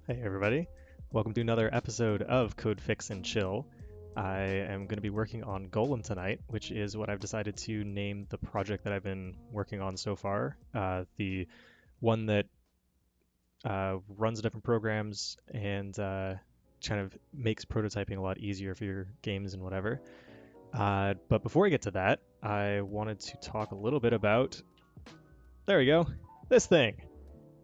Hey everybody, welcome to another episode of Code Fix and Chill. I am going to be working on Golem tonight, which is what I've decided to name the project that I've been working on so far. The one that runs different programs and kind of makes prototyping a lot easier for your games and whatever. But before I get to that, I wanted to talk a little bit about, there we go, this thing.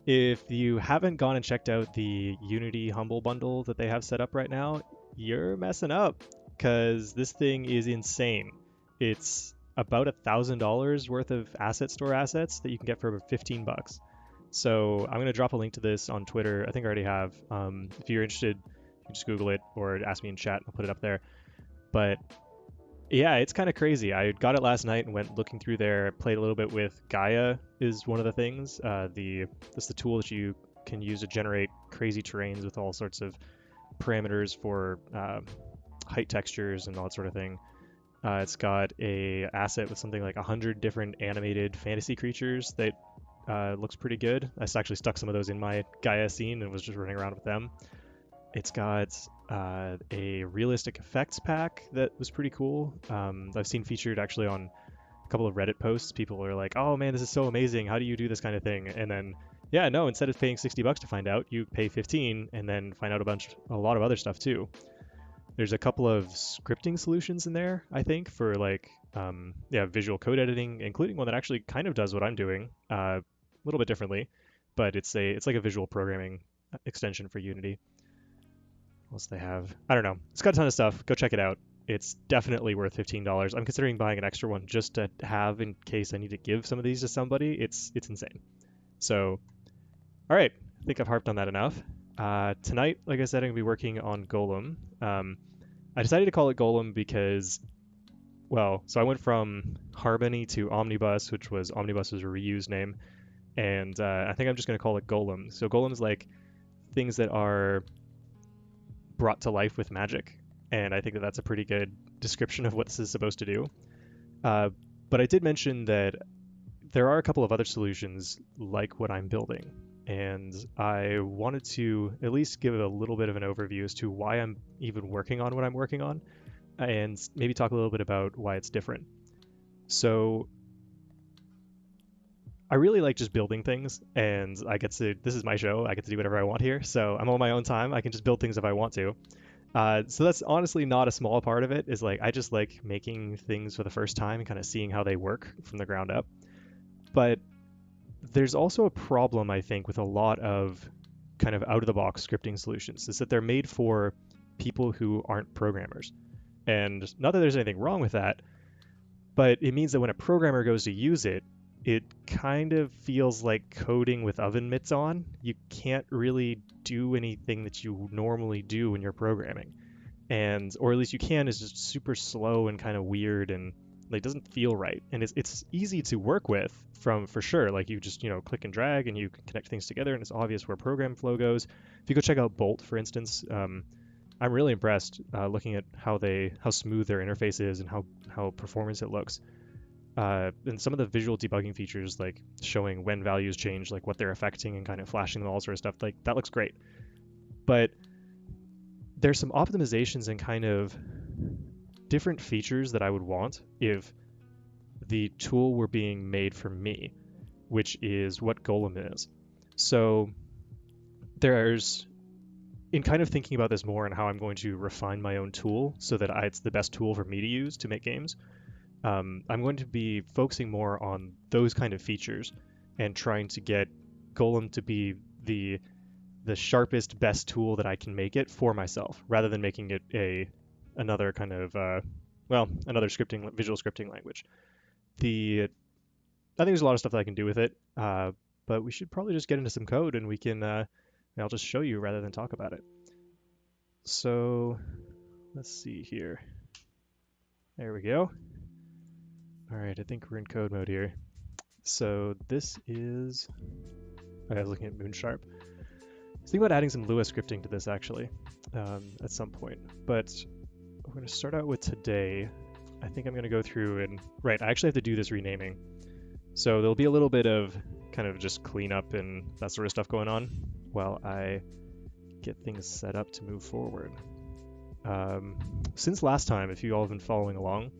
If you haven't gone and checked out the Unity Humble Bundle that they have set up right now, you're messing up because this thing is insane. It's about $1,000 worth of asset store assets that you can get for 15 bucks. So I'm going to drop a link to this on Twitter. I think I already have. If you're interested, you can just Google it or ask me in chat. I'll put it up there. But yeah, it's kind of crazy. I got it last night and went looking through there. Played a little bit with Gaia is one of the things. That's the tool that you can use to generate crazy terrains with all sorts of parameters for height textures and all that sort of thing. It's got a asset with something like 100 different animated fantasy creatures that looks pretty good. I actually stuck some of those in my Gaia scene and was just running around with them. It's got a realistic effects pack that was pretty cool. I've seen featured actually on a couple of Reddit posts. People are like, "Oh man, this is so amazing! How do you do this kind of thing?" And then, yeah, no, instead of paying 60 bucks to find out, you pay 15 and then find out a lot of other stuff too. There's a couple of scripting solutions in there, I think, for like, yeah, visual code editing, including one that actually kind of does what I'm doing, a little bit differently, but it's like a visual programming extension for Unity. What else they have? I don't know. It's got a ton of stuff. Go check it out. It's definitely worth $15. I'm considering buying an extra one just to have in case I need to give some of these to somebody. It's insane. So, all right. I think I've harped on that enough. Tonight, like I said, I'm gonna be working on Golem. I decided to call it Golem because, well, so I went from Harmony to Omnibus, which was Omnibus's reused name, and I think I'm just gonna call it Golem. So Golem's like things that are brought to life with magic, and I think that that's a pretty good description of what this is supposed to do. Uh, but I did mention that there are a couple of other solutions like what I'm building, and I wanted to at least give a little bit of an overview as to why I'm even working on what I'm working on, and maybe talk a little bit about why it's different. So I really like just building things, and this is my show. I get to do whatever I want here. So I'm on my own time. I can just build things if I want to. So that's honestly not a small part of it, is like I just like making things for the first time and kind of seeing how they work from the ground up. But there's also a problem, I think, with a lot of kind of out of the box scripting solutions, is that they're made for people who aren't programmers. And not that there's anything wrong with that, but it means that when a programmer goes to use it, it kind of feels like coding with oven mitts on. You can't really do anything that you normally do when you're programming. And or at least you can, is just super slow and kind of weird and like doesn't feel right. And it's easy to work with from for sure. Like you just, click and drag and you can connect things together and it's obvious where program flow goes. If you go check out Bolt, for instance, I'm really impressed looking at how smooth their interface is and how performance it looks. And some of the visual debugging features, like showing when values change, like what they're affecting and kind of flashing them, all sort of stuff, like that looks great. But there's some optimizations and kind of different features that I would want if the tool were being made for me, which is what Golem is. So in kind of thinking about this more and how I'm going to refine my own tool so that it's the best tool for me to use to make games, I'm going to be focusing more on those kind of features and trying to get Golem to be the sharpest, best tool that I can make it for myself, rather than making it another kind of another visual scripting language. I think there's a lot of stuff that I can do with it, but we should probably just get into some code and we can. I'll just show you rather than talk about it. So let's see here. There we go. All right, I think we're in code mode here. So this is, I was looking at Moonsharp. I was thinking about adding some Lua scripting to this actually at some point, but we're going to start out with today. I think I'm going to go through and, right, I actually have to do this renaming. So there'll be a little bit of kind of just cleanup and that sort of stuff going on while I get things set up to move forward. Since last time, if you all have been following along,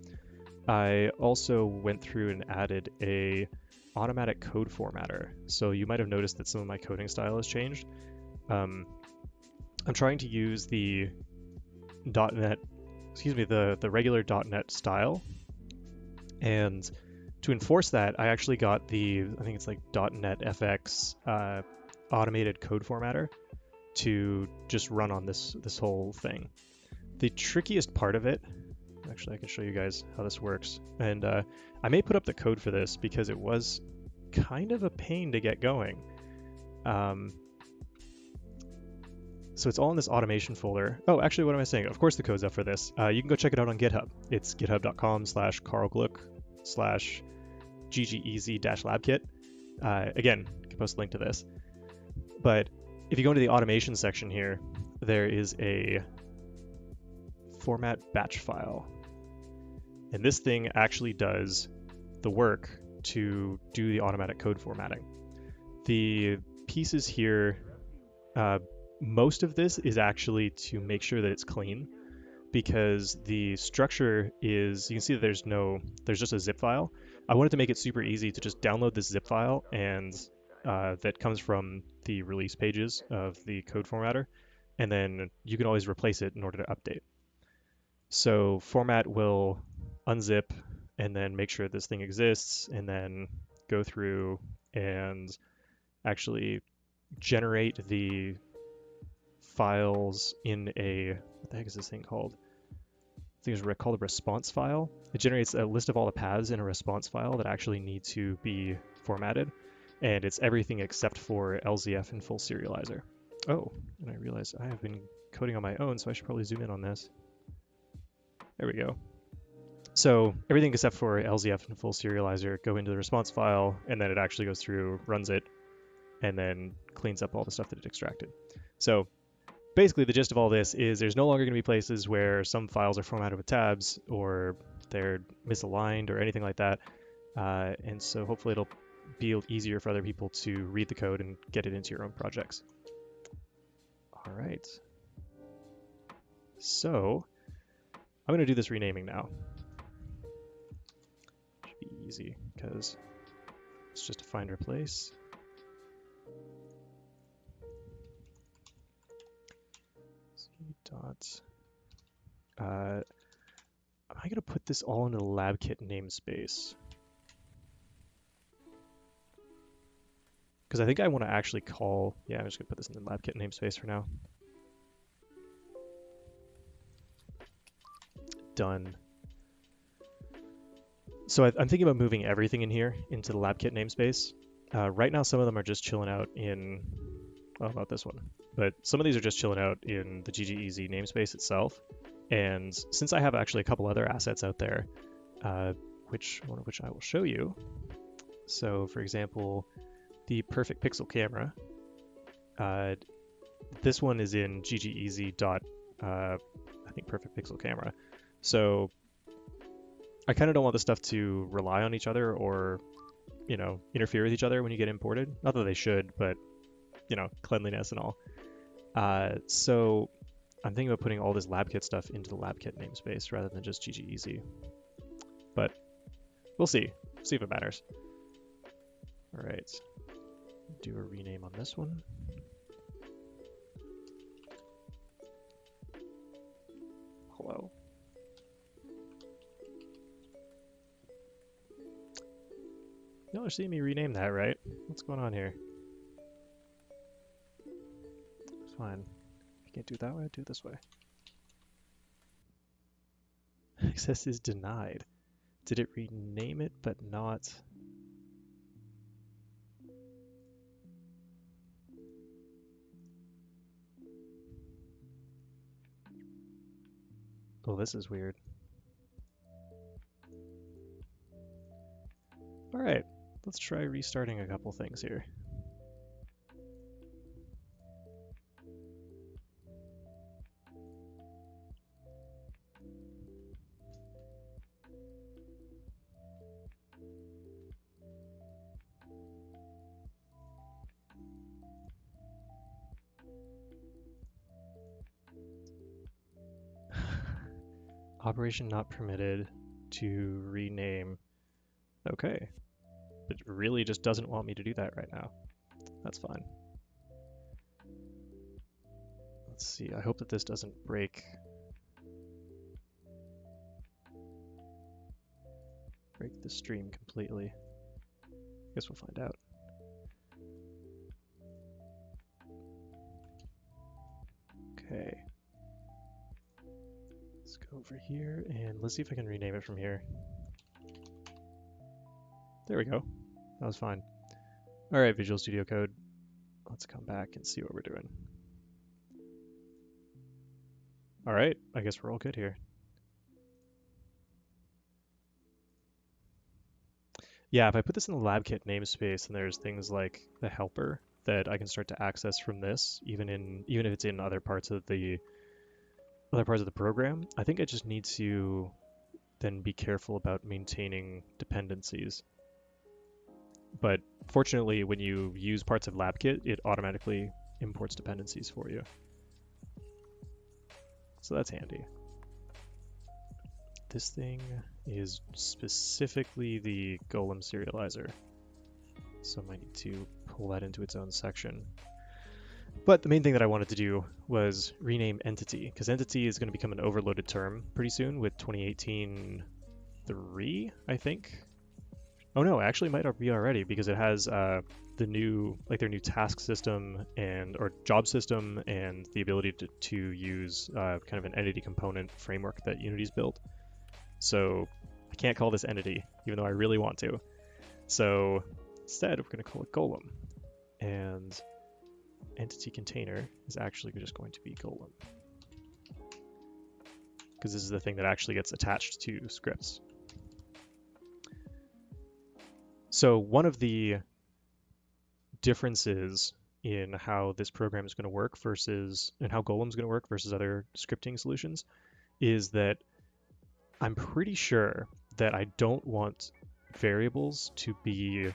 I also went through and added a automatic code formatter. So you might have noticed that some of my coding style has changed. I'm trying to use the .NET, the regular .NET style, and to enforce that, I actually got I think it's like .NET FX automated code formatter to just run on this whole thing. The trickiest part of it, actually I can show you guys how this works, and I may put up the code for this because it was kind of a pain to get going. So it's all in this automation folder. Oh, actually, what am I saying? Of course the code's up for this. You can go check it out on GitHub. It's github.com/carlgluck/ggeasy-labkit. Again, I can post a link to this. But if you go into the automation section here, there is a format batch file. And this thing actually does the work to do the automatic code formatting. The pieces here, most of this is actually to make sure that it's clean, because the structure is, you can see that there's just a zip file. I wanted to make it super easy to just download this zip file, and that comes from the release pages of the code formatter, and then you can always replace it in order to update. So format will unzip and then make sure this thing exists, and then go through and actually generate the files in what the heck is this thing called? I think it's called a response file. It generates a list of all the paths in a response file that actually need to be formatted, and it's everything except for LZF and full serializer. Oh, and I realized I have been coding on my own, so I should probably zoom in on this. There we go. So everything except for LZF and full serializer go into the response file, and then it actually goes through, runs it, and then cleans up all the stuff that it extracted. So basically the gist of all this is there's no longer going to be places where some files are formatted with tabs or they're misaligned or anything like that. And so hopefully it'll be easier for other people to read the code and get it into your own projects. All right. So I'm going to do this renaming now. Should be easy because it's just a find replace. Dot. Am I going to put this all into the Labkit namespace? Because I think I want to actually call, yeah, I'm just going to put this in the Labkit namespace for now. Done. So I'm thinking about moving everything in here into the Labkit namespace. Right now, some of them are just chilling out in, well, not this one, but some of these are just chilling out in the GGEZ namespace itself. And since I have actually a couple other assets out there, one of which I will show you. So for example, the Perfect Pixel camera. This one is in GGEZ I think Perfect Pixel camera. So I kind of don't want this stuff to rely on each other or, interfere with each other when you get imported. Not that they should, but cleanliness and all. So I'm thinking about putting all this Labkit stuff into the Labkit namespace rather than just GGEZ. But we'll see. See if it matters. All right. Do a rename on this one. Hello. Y'all are seeing me rename that, right? What's going on here? Fine. If you can't do it that way, I'll do it this way. Access is denied. Did it rename it, but not... Oh, this is weird. All right, let's try restarting a couple things here. Operation not permitted to rename. Okay. It really just doesn't want me to do that right now. That's fine. Let's see. I hope that this doesn't break the stream completely. I guess we'll find out. Okay. Let's go over here and let's see if I can rename it from here. There we go. That was fine. All right, Visual Studio Code. Let's come back and see what we're doing. All right, I guess we're all good here. Yeah, if I put this in the Labkit namespace and there's things like the helper that I can start to access from this, even if it's in other parts of the program, I think I just need to then be careful about maintaining dependencies. But fortunately, when you use parts of Labkit, it automatically imports dependencies for you. So that's handy. This thing is specifically the Golem serializer, so I might need to pull that into its own section. But the main thing that I wanted to do was rename entity, because entity is going to become an overloaded term pretty soon with 2018.3, I think. Oh no, actually it might be already, because it has their new task system or job system and the ability to use kind of an entity component framework that Unity's built. So I can't call this entity, even though I really want to. So instead, we're going to call it Golem. And entity container is actually just going to be Golem, because this is the thing that actually gets attached to scripts. So one of the differences in how this program is going to work and how Golem is going to work versus other scripting solutions is that I'm pretty sure that I don't want variables to be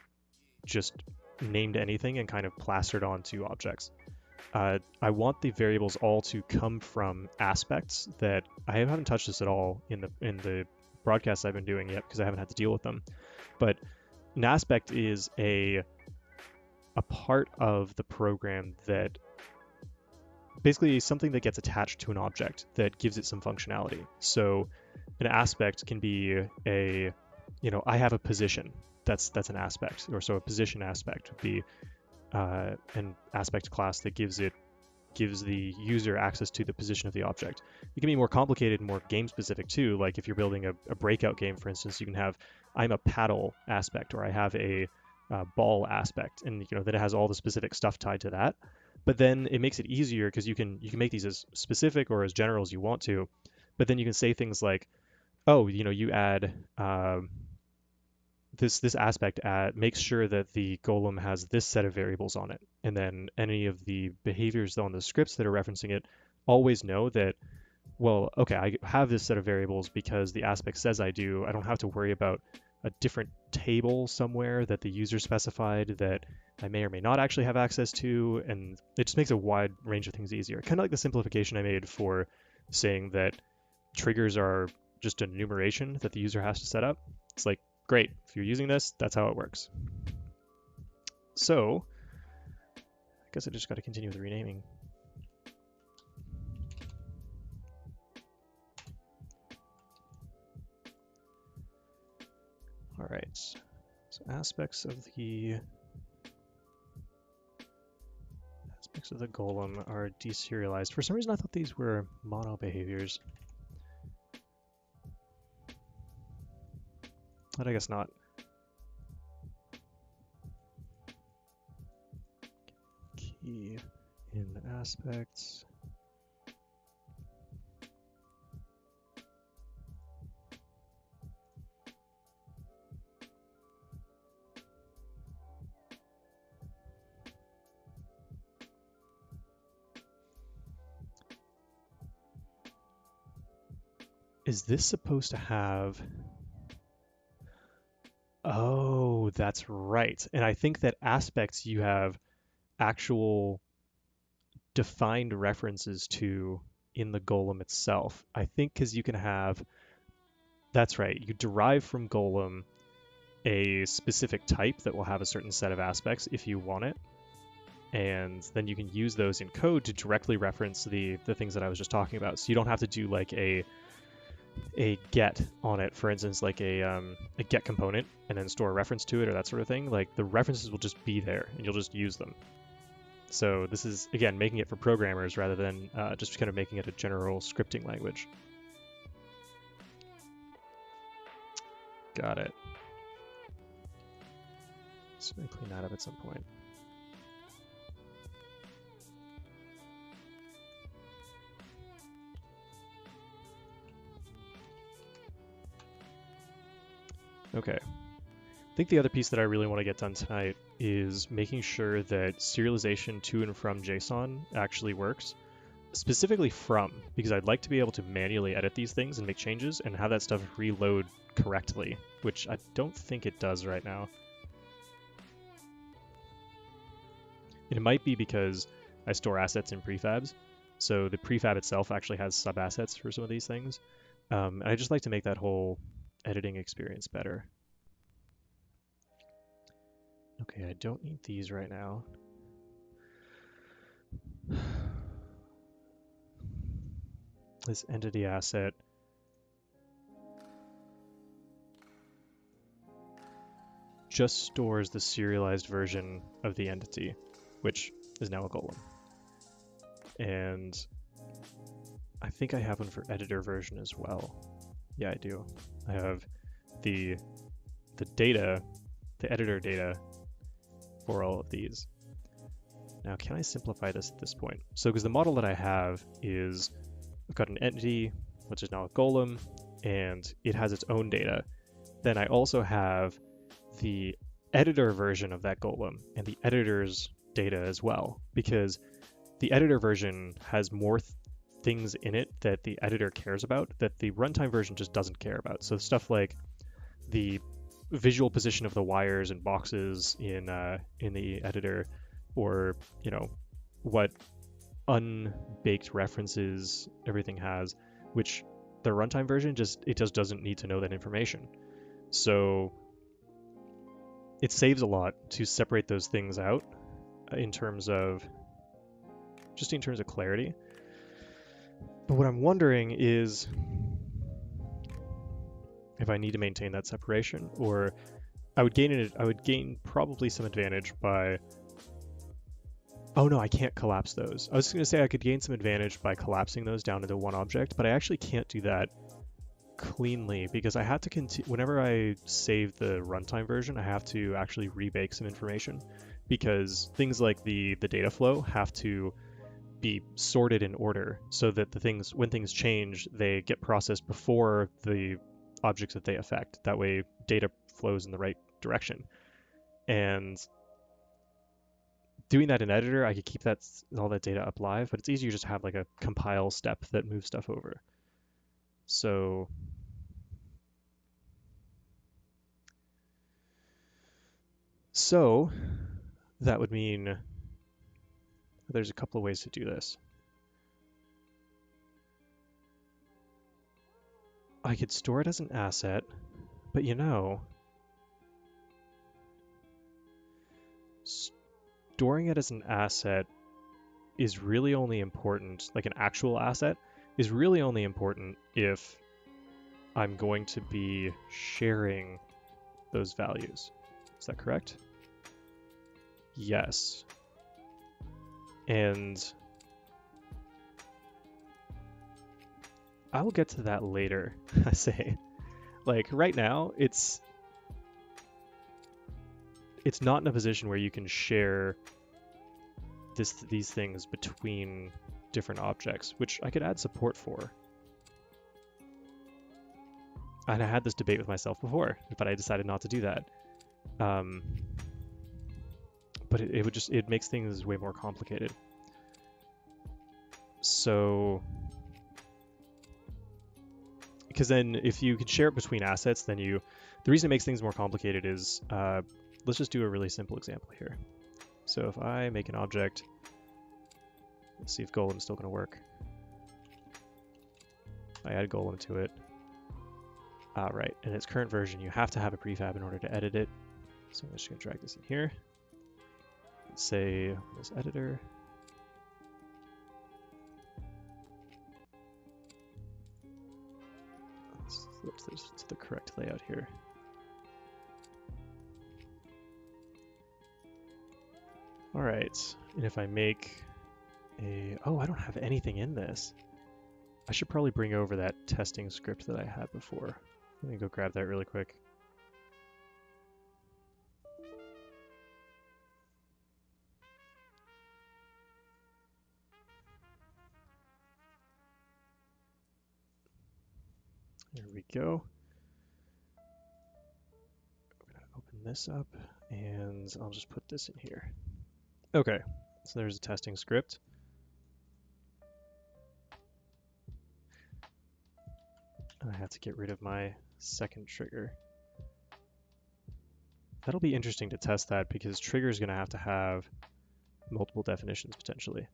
just named anything and kind of plastered onto objects. I want the variables all to come from aspects that I haven't touched this at all in the broadcasts I've been doing yet, because I haven't had to deal with them. But an aspect is a part of the program that basically something that gets attached to an object that gives it some functionality. So an aspect can be I have a position. That's an aspect, or so a position aspect would be an aspect class that gives the user access to the position of the object. It can be more complicated and more game specific too. Like if you're building a breakout game, for instance, you can have I'm a paddle aspect, or I have a ball aspect, and that it has all the specific stuff tied to that. But then it makes it easier because you can make these as specific or as general as you want to. But then you can say things like, oh, you add this aspect makes sure that the Golem has this set of variables on it, and then any of the behaviors on the scripts that are referencing it always know that, well, okay, I have this set of variables because the aspect says I do. I don't have to worry about a different table somewhere that the user specified that I may or may not actually have access to, and it just makes a wide range of things easier. Kind of like the simplification I made for saying that triggers are just an enumeration that the user has to set up. It's like, great, if you're using this, that's how it works. So I guess I just got to continue with the renaming. All right, so aspects of the Golem are deserialized. For some reason, I thought these were mono behaviors, but I guess not. Key in aspects. Is this supposed to have... Oh, that's right. And I think that aspects you have actual defined references to in the golem itself. I think because you can have, that's right, you derive from golem a specific type that will have a certain set of aspects if you want it. And then you can use those in code to directly reference the things that I was just talking about. So you don't have to do like a get on it, for instance, like a get component and then store a reference to it or that sort of thing. Like the references will just be there and you'll just use them. So this is, again, making it for programmers rather than just kind of making it a general scripting language. Got it. So let me clean that up at some point. Okay. I think the other piece that I really want to get done tonight is making sure that serialization to and from JSON actually works. Specifically from, because I'd like to be able to manually edit these things and make changes and have that stuff reload correctly, which I don't think it does right now. And it might be because I store assets in prefabs, so the prefab itself actually has sub-assets for some of these things. And I just like to make that whole editing experience better. Okay, I don't need these right now. This entity asset just stores the serialized version of the entity, which is now a golem. And I think I have one for editor version as well. Yeah, I do. I have the data, the editor data for all of these. Now, can I simplify this at this point? So, because the model that I have is, I've got an entity, which is now a golem, and it has its own data. Then I also have the editor version of that golem and the editor's data as well, because the editor version has more things in it that the editor cares about that the runtime version just doesn't care about. So stuff like the visual position of the wires and boxes in the editor, or what unbaked references everything has, which the runtime version just doesn't need to know that information. So it saves a lot to separate those things out in terms of clarity. But what I'm wondering is if I need to maintain that separation, or I would gain probably some advantage by, oh no, I can't collapse those. I was just going to say I could gain some advantage by collapsing those down into one object, but I actually can't do that cleanly because I have to continue. Whenever I save the runtime version, I have to actually rebake some information because things like the data flow have to be sorted in order so that when things change, they get processed before the objects that they affect. That way data flows in the right direction. And doing that in editor, I could keep all that data up live, but it's easier just to have like a compile step that moves stuff over. So that would mean there's a couple of ways to do this. I could store it as an asset, but storing it as an asset is really only important, like an actual asset, is really only important if I'm going to be sharing those values. Is that correct? Yes. And I will get to that later, I say. Like, right now, it's not in a position where you can share these things between different objects, which I could add support for. And I had this debate with myself before, but I decided not to do that. But it makes things way more complicated. So, because then if you could share it between assets, then the reason it makes things more complicated is, let's just do a really simple example here. So if I make an object, let's see if Golem's still going to work. I add Golem to it. Right, in its current version, you have to have a prefab in order to edit it. So I'm just going to drag this in here. Let's say this editor. Let's flip this to the correct layout here. All right, and if I make a... Oh, I don't have anything in this. I should probably bring over that testing script that I had before. Let me go grab that really quick. There we go. We're going to open this up, and I'll just put this in here. Okay, so there's a testing script. I have to get rid of my second trigger. That'll be interesting to test that because trigger is going to have multiple definitions potentially.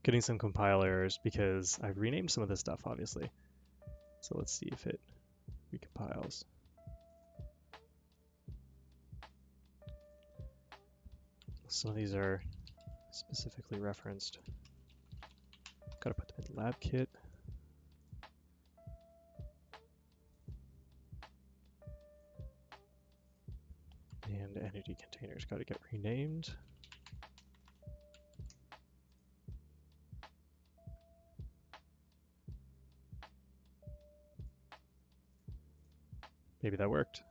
Getting some compile errors because I've renamed some of this stuff, obviously. So let's see if it recompiles. Some of these are specifically referenced. Gotta put them in Labkit. And entity containers gotta get renamed. Maybe that worked.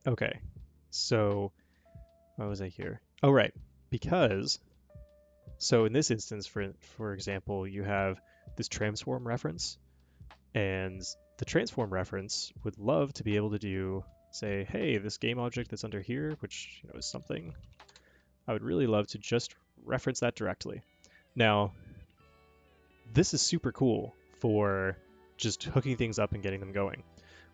Okay, so what was I here? Oh, right, because, so in this instance, for example, you have this transform reference, and the transform reference would love to be able to do, say, hey, this game object that's under here, which is something, I would really love to just reference that directly. Now, this is super cool for just hooking things up and getting them going.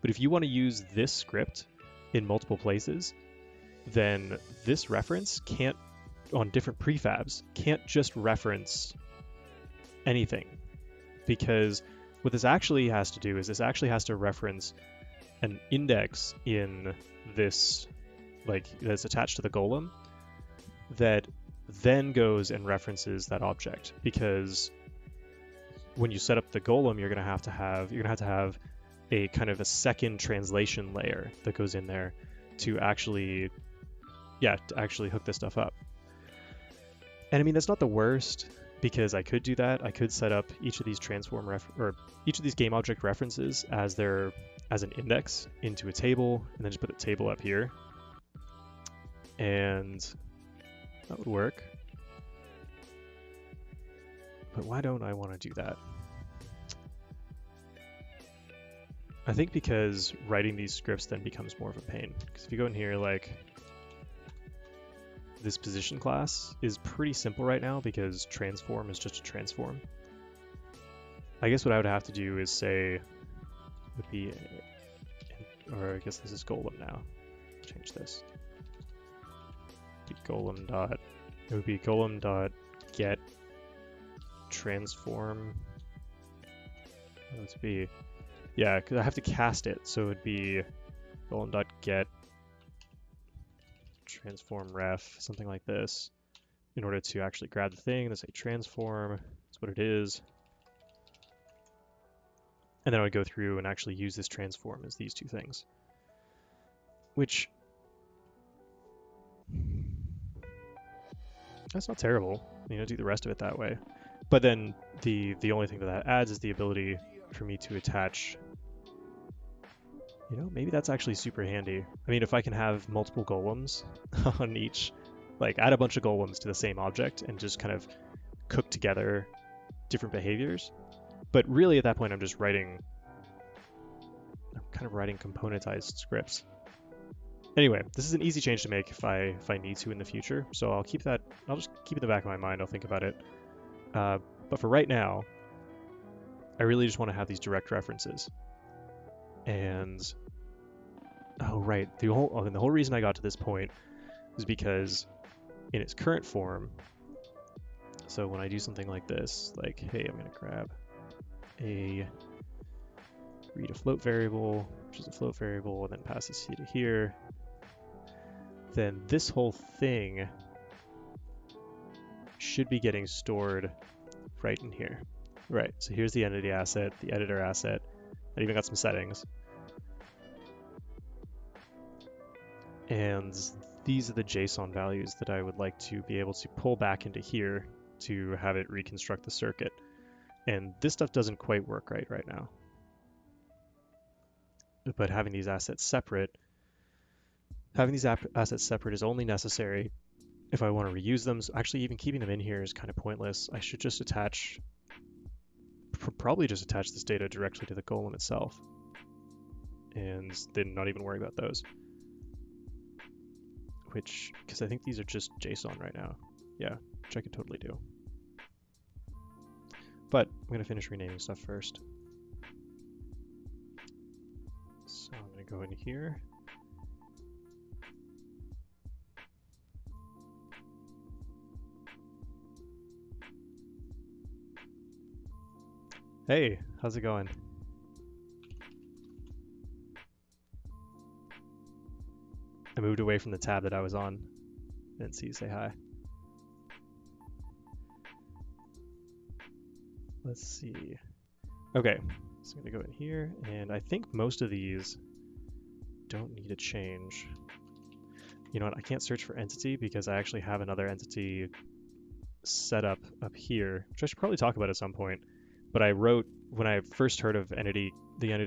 But if you want to use this script in multiple places, then this reference can't, on different prefabs, can't just reference anything. Because what this actually has to do is this actually has to reference an index in this, like, that's attached to the golem that then goes and references that object. Because when you set up the golem, you're gonna have to have a kind of a second translation layer that goes in there to actually hook this stuff up. And I mean, that's not the worst because I could do that. I could set up each of these each of these game object references as an index into a table, and then just put the table up here, and that would work. But why don't I want to do that? I think because writing these scripts then becomes more of a pain. Because if you go in here, like, this position class is pretty simple right now because transform is just a transform. I guess what I would have to do is say, would be, or I guess this is golem now. Change this. It would be golem dot get transform. Let's be, yeah, because I have to cast it, so it would be golem dot get transform ref, something like this, in order to actually grab the thing and say transform. That's what it is. And then I would go through and actually use this transform as these two things, which that's not terrible. Do the rest of it that way. But then the only thing that adds is the ability for me to attach. Maybe that's actually super handy. I mean, if I can have multiple golems on each, like add a bunch of golems to the same object and just kind of cook together different behaviors. But really at that point, I'm kind of writing componentized scripts. Anyway, this is an easy change to make if I need to in the future. So I'll just keep it in the back of my mind. I'll think about it. But for right now, I really just want to have these direct references. And oh right, the whole reason I got to this point is because in its current form, so when I do something like this, like hey, I'm going to grab a read a float variable, which is a float variable, and then pass this to here, then this whole thing should be getting stored right in here. Right, so here's the entity asset, the editor asset. I even got some settings. And these are the JSON values that I would like to be able to pull back into here to have it reconstruct the circuit. And this stuff doesn't quite work right now. But having these assets separate is only necessary if I want to reuse them. So actually, even keeping them in here is kind of pointless. I should just probably just attach this data directly to the golem itself, and then not even worry about those. Because I think these are just JSON right now. Yeah, which I could totally do. But I'm going to finish renaming stuff first. So I'm going to go in here. Hey, how's it going? I moved away from the tab that I was on. Didn't see you say hi. Let's see. Okay, so I'm gonna go in here, and I think most of these don't need a change. You know what, I can't search for entity because I actually have another entity set up here, which I should probably talk about at some point. But I wrote, when I first heard of the Entity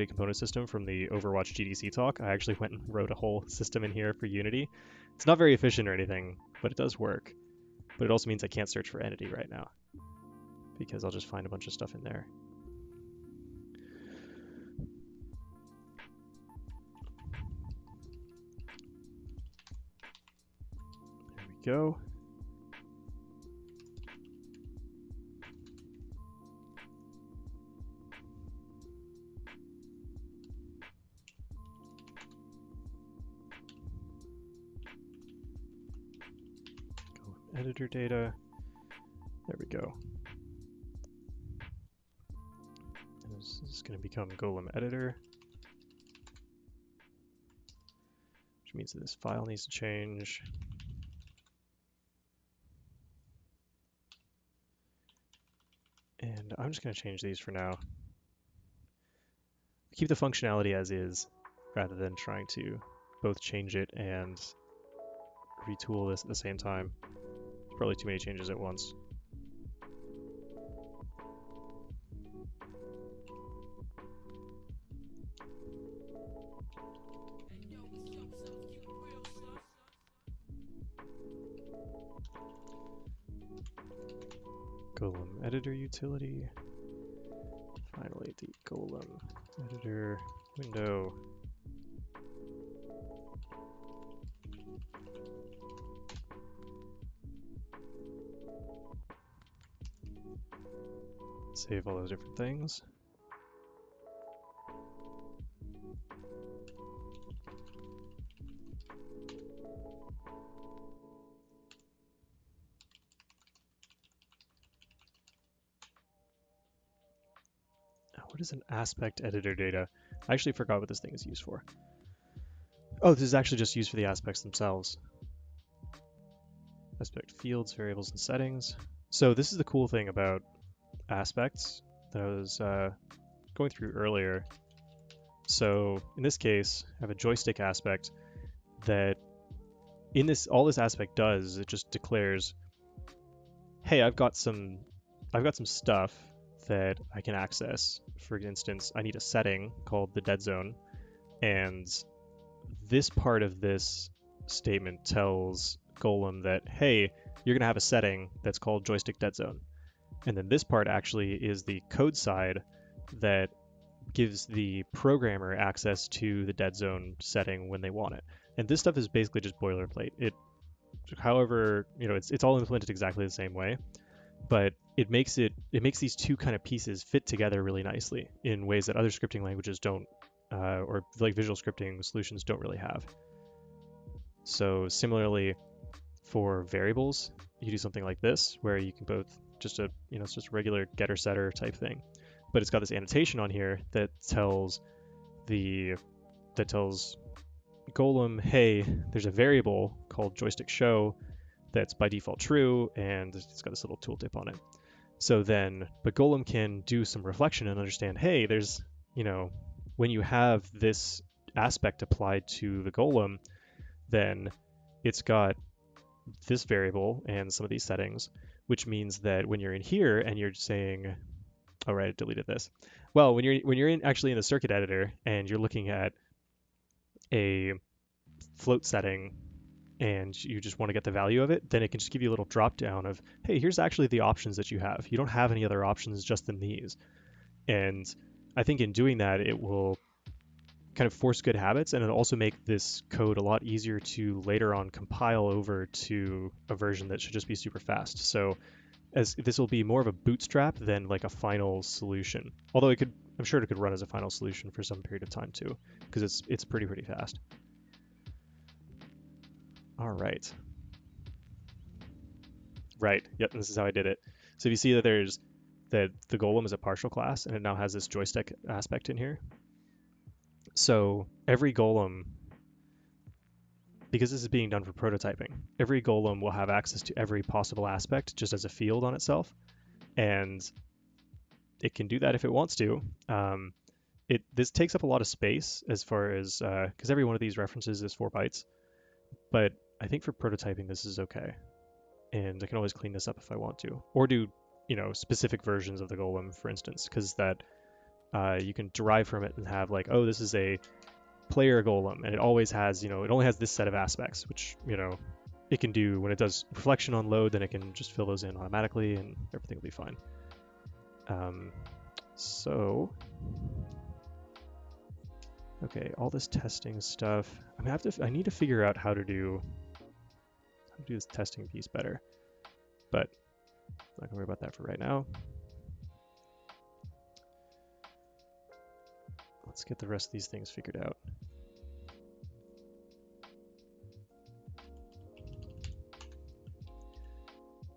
Component System from the Overwatch GDC talk, I actually went and wrote a whole system in here for Unity. It's not very efficient or anything, but it does work. But it also means I can't search for entity right now, because I'll just find a bunch of stuff in there. There we go. Editor data. There we go. And this is going to become Golem editor, which means that this file needs to change. And I'm just going to change these for now. Keep the functionality as is, rather than trying to both change it and retool this at the same time. Probably too many changes at once. Golem editor utility. Finally, the Golem editor window. Save all those different things. What is an aspect editor data? I actually forgot what this thing is used for. Oh, this is actually just used for the aspects themselves. Aspect fields, variables, and settings. So this is the cool thing about aspects that I was going through earlier. So in this case, I have a joystick aspect that all this aspect does is it just declares, hey, I've got some stuff that I can access. For instance, I need a setting called the dead zone, and this part of this statement tells Golem that, hey, you're going to have a setting that's called joystick dead zone. And then this part actually is the code side that gives the programmer access to the dead zone setting when they want it. And this stuff is basically just boilerplate. However, it's all implemented exactly the same way. but it makes these two kind of pieces fit together really nicely in ways that other scripting languages don't, or like visual scripting solutions don't really have. So similarly, for variables, you do something like this, where you can both it's just a regular getter setter type thing, but it's got this annotation on here that tells Golem, hey, there's a variable called joystick show that's by default true, and it's got this little tooltip on it. So then, but Golem can do some reflection and understand, hey, there's, when you have this aspect applied to the Golem, then it's got this variable and some of these settings, which means that when you're in here and you're saying, all right, I deleted this. Well, when you're actually in the circuit editor and you're looking at a float setting and you just want to get the value of it, then it can just give you a little drop down of, hey, here's actually the options that you have. You don't have any other options just than these. And I think in doing that, it will kind of force good habits, and it'll also make this code a lot easier to later on compile over to a version that should just be super fast. So as this will be more of a bootstrap than like a final solution. Although I'm sure it could run as a final solution for some period of time too, because it's pretty fast. All right. Right. Yep. This is how I did it. So if you see that the Golem is a partial class and it now has this joystick aspect in here. So every Golem, because this is being done for prototyping, every Golem will have access to every possible aspect just as a field on itself. And it can do that if it wants to. This takes up a lot of space as far as, because every one of these references is 4 bytes. But I think for prototyping, this is okay. And I can always clean this up if I want to, or do, specific versions of the Golem, for instance, because that you can derive from it and have like, oh, this is a player Golem, and it always has, it only has this set of aspects, which, it can do when it does reflection on load, then it can just fill those in automatically and everything will be fine. So, okay, all this testing stuff. I need to figure out how to do this testing piece better, but I'm not gonna worry about that for right now. Let's get the rest of these things figured out.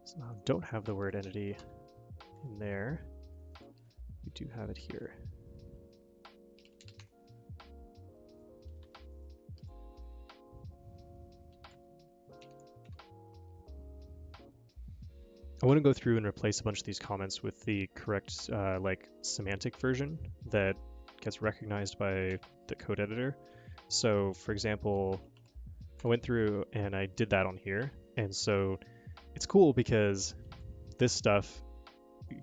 So I don't have the word entity in there. We do have it here. I want to go through and replace a bunch of these comments with the correct semantic version that gets recognized by the code editor. So for example, I went through and I did that on here. And so it's cool because this stuff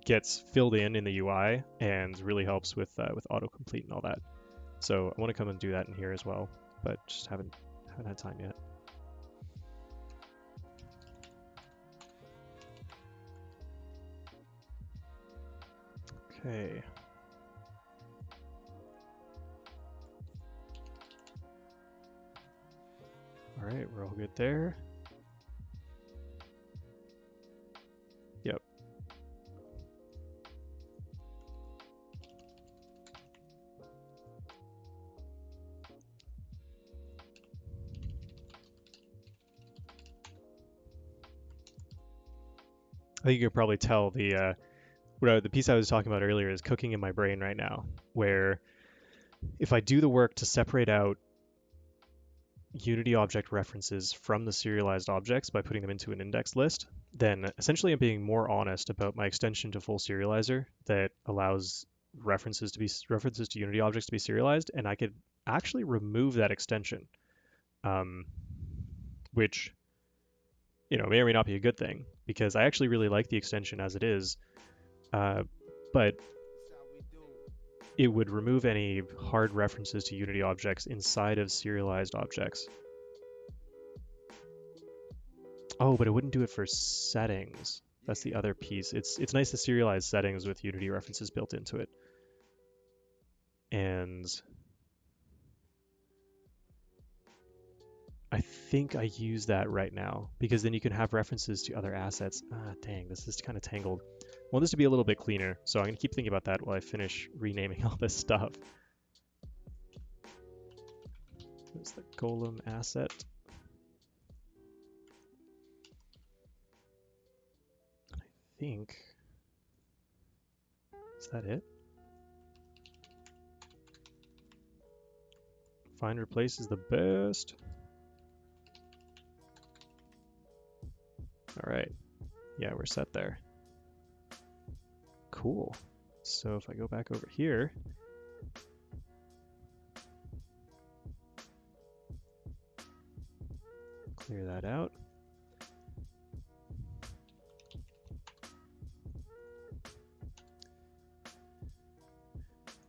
gets filled in the UI and really helps with autocomplete and all that. So I want to come and do that in here as well, but just haven't had time yet. Okay. All right, we're all good there. Yep. I think you can probably tell the piece I was talking about earlier is cooking in my brain right now, where if I do the work to separate out Unity object references from the serialized objects by putting them into an index list, then essentially I'm being more honest about my extension to full serializer that allows references to Unity objects to be serialized, and I could actually remove that extension, which may or may not be a good thing, because I actually really like the extension as it is, but it would remove any hard references to Unity objects inside of serialized objects. Oh, but it wouldn't do it for settings. That's the other piece. It's nice to serialize settings with Unity references built into it. And I think I use that right now because then you can have references to other assets. Ah, dang, this is kind of tangled. I want this to be a little bit cleaner, so I'm going to keep thinking about that while I finish renaming all this stuff. There's the golem asset. I think, is that it? Find replace is the best. All right. Yeah, we're set there. Cool. So if I go back over here, clear that out.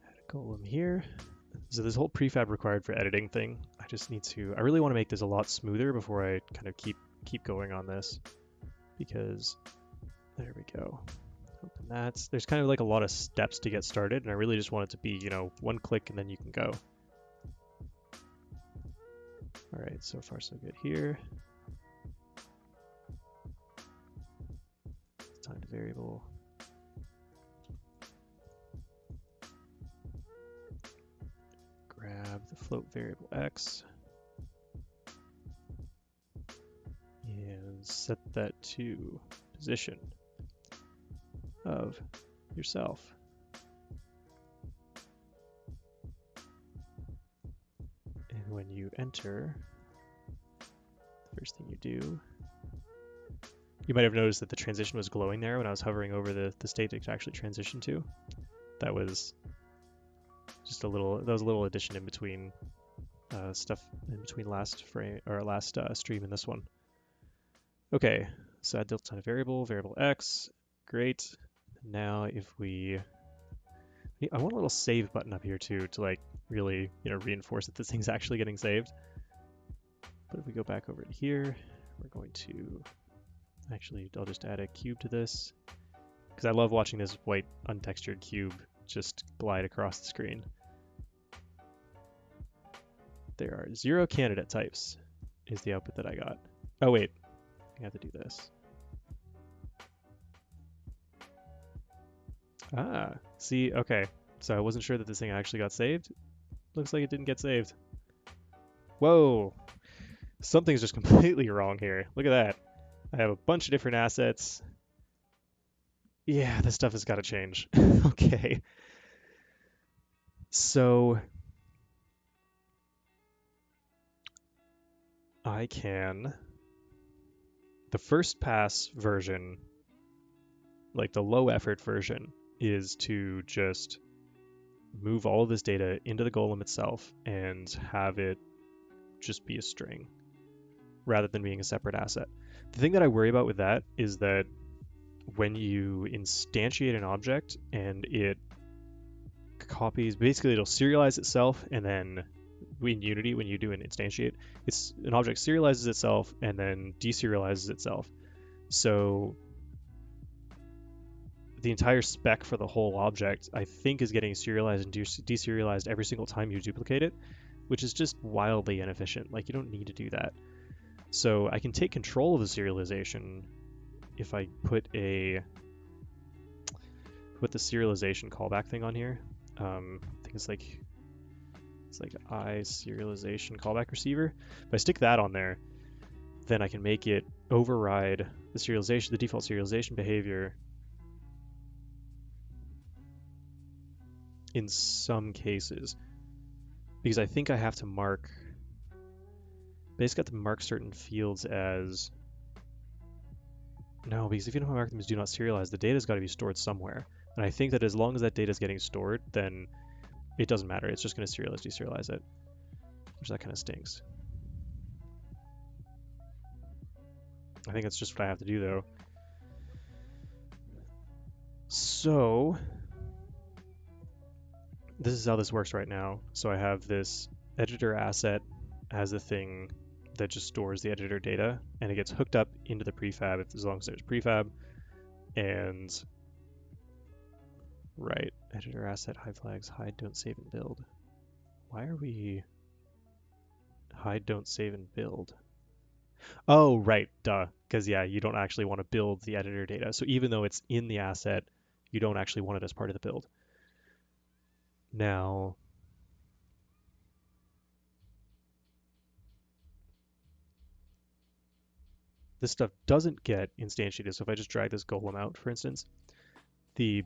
Add a golem here. So this whole prefab required for editing thing, I really want to make this a lot smoother before I kind of keep going on this, because there we go. Open that. There's kind of like a lot of steps to get started, and I really just want it to be, one click and then you can go. All right, so far so good here. Time to variable. Grab the float variable x and set that to position of yourself. And when you enter, the first thing you do, you might have noticed that the transition was glowing there when I was hovering over the state it actually transitioned to. That was just a little addition in between stuff in between last frame or last stream and this one. Okay, so add delta time variable x, great. Now if I want a little save button up here too to like really reinforce that this thing's actually getting saved. But if we go back over to here, we're going to I'll just add a cube to this because I love watching this white untextured cube just glide across the screen. There are 0 candidate types is the output that I got. Oh wait, I have to do this. Ah, see, okay. So I wasn't sure that this thing actually got saved. Looks like it didn't get saved. Whoa, something's just completely wrong here. Look at that. I have a bunch of different assets. Yeah, this stuff has got to change. Okay. So I can, the first pass version, like the low effort version, is to just move all of this data into the golem itself and have it just be a string rather than being a separate asset. The thing that I worry about with that is that when you instantiate an object and it copies, basically it'll serialize itself, and then in Unity when you do an instantiate, it's an object serializes itself and then deserializes itself. So the entire spec for the whole object, I think, is getting serialized and deserialized every single time you duplicate it, which is just wildly inefficient. Like, you don't need to do that. So I can take control of the serialization if I put the serialization callback thing on here. I think it's like I serialization callback receiver. If I stick that on there, then I can make it override the default serialization behavior in some cases, because I think I have to basically mark certain fields as, no, because if you don't mark them as do not serialize, the data's got to be stored somewhere. And I think that as long as that data is getting stored, then it doesn't matter. It's just going to serialize, deserialize it, which that kind of stinks. I think that's just what I have to do though. So this is how this works right now. So I have this editor asset as a thing that just stores the editor data, and it gets hooked up into the prefab as long as there's prefab. And right, editor asset, hide flags, hide, don't save and build. Why are we? Hide, don't save, and build. Oh, right, duh. Because yeah, you don't actually want to build the editor data. So even though it's in the asset, you don't actually want it as part of the build. Now, this stuff doesn't get instantiated. So if I just drag this golem out, for instance, the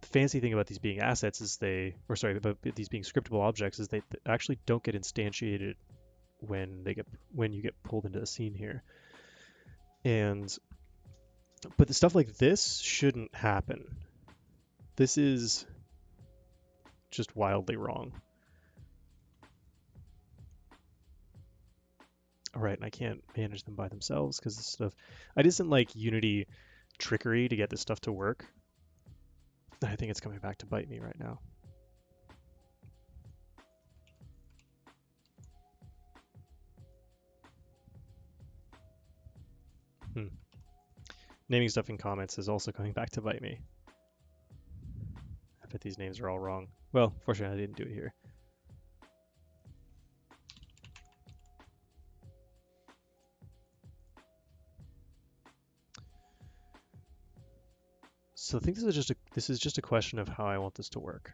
fancy thing about these being assets is about these being scriptable objects is they actually don't get instantiated when you get pulled into the scene here. But the stuff like this shouldn't happen. This is just wildly wrong. All right, and I can't manage them by themselves because this stuff. I did some like Unity trickery to get this stuff to work. I think it's coming back to bite me right now. Naming stuff in comments is also coming back to bite me. I bet these names are all wrong. Well, fortunately, I didn't do it here. So I think this is just a question of how I want this to work.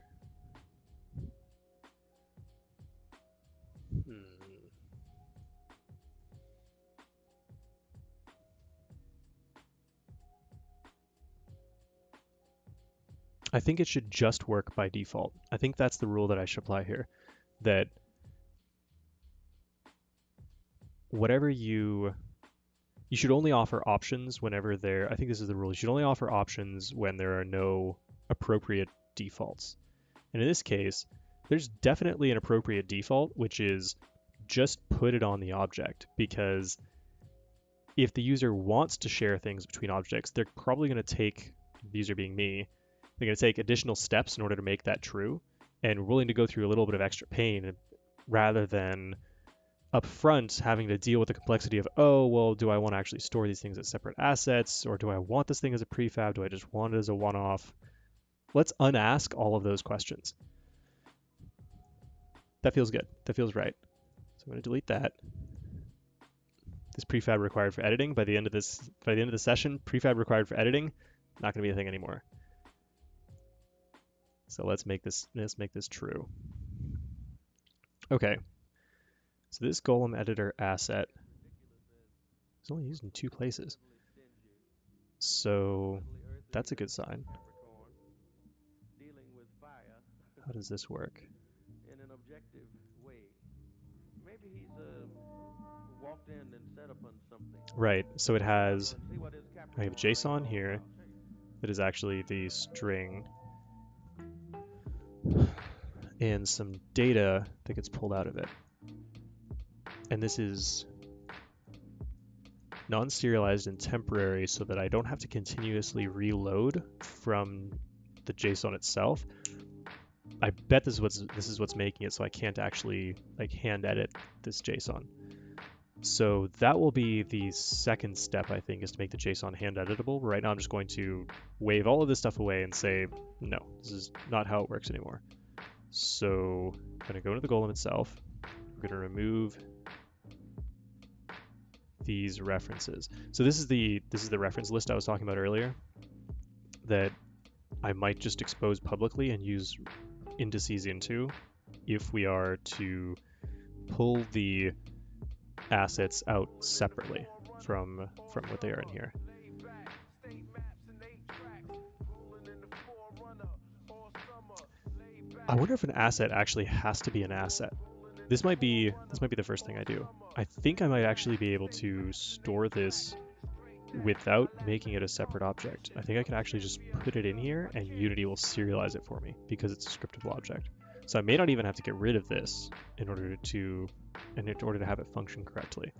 I think it should just work by default. I think that's the rule that I should apply here. That whatever you should only offer options whenever there, I think this is the rule, you should only offer options when there are no appropriate defaults. And in this case, there's definitely an appropriate default, which is just put it on the object, because if the user wants to share things between objects, they're probably going to take, the user being me, they're going to take additional steps in order to make that true, and willing to go through a little bit of extra pain rather than up front having to deal with the complexity of, oh, well, do I want to actually store these things as separate assets, or do I want this thing as a prefab? Do I just want it as a one-off? Let's unask all of those questions. That feels good. That feels right. So I'm going to delete that. This prefab required for editing. By the end of the session, prefab required for editing, not going to be a thing anymore. So let's make this true. Okay. So this golem editor asset is only used in 2 places. So that's a good sign. How does this work? In an objective way. Maybe he's walked in and set upon something. Right. So it has, I have JSON here that is actually the string and some data that gets pulled out of it. And this is non-serialized and temporary so that I don't have to continuously reload from the JSON itself. I bet this is what's making it so I can't actually like hand edit this JSON. So that will be the second step, I think, is to make the JSON hand editable. Right now I'm just going to wave all of this stuff away and say, no, this is not how it works anymore. So I'm going to go to the golem itself. I'm going to remove these references. So this is the reference list I was talking about earlier that I might just expose publicly and use indices into if we are to pull the assets out separately from what they are in here. I wonder if an asset actually has to be an asset. This might be the first thing I do. I think I might actually be able to store this without making it a separate object. I think I can actually just put it in here and Unity will serialize it for me because it's a scriptable object. So I may not even have to get rid of this in order to have it function correctly.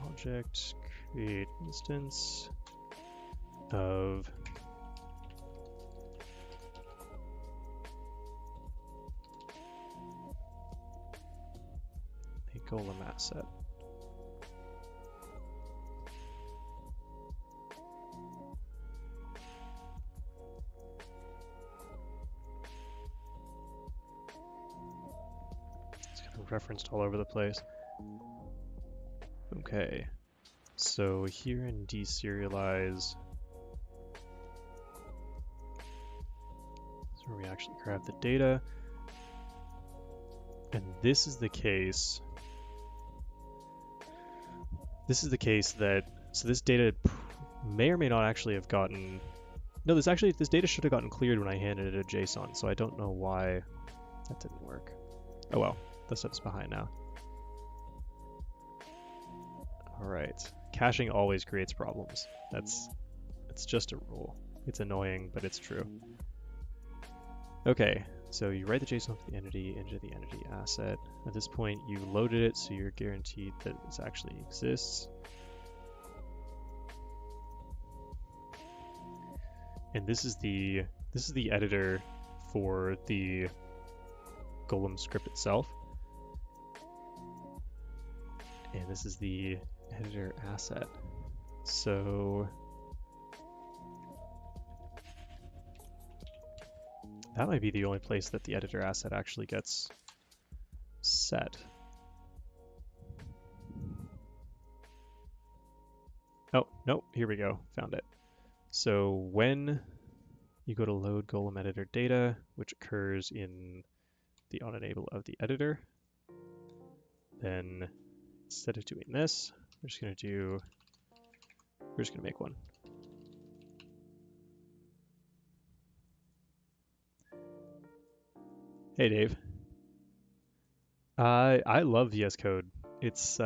Object, create instance of golem asset. It's kind of referenced all over the place. Okay, so here in deserialize, where we actually grab the data. And this is the case. This is the case that, so this data may or may not actually have gotten, no, this data should have gotten cleared when I handed it a JSON, so I don't know why that didn't work. Oh well, that stuff's behind now. All right, caching always creates problems. It's just a rule. It's annoying, but it's true. Okay, so you write the JSON for the entity into the entity asset. At this point, you loaded it, so you're guaranteed that this actually exists. And this is the editor for the Golem script itself. And this is the editor asset. So that might be the only place that the editor asset actually gets set. Oh, no, here we go, found it. So when you go to load Golem editor data, which occurs in the onEnable of the editor, then instead of doing this, we're just gonna make one. Hey, Dave. I love VS Code. It's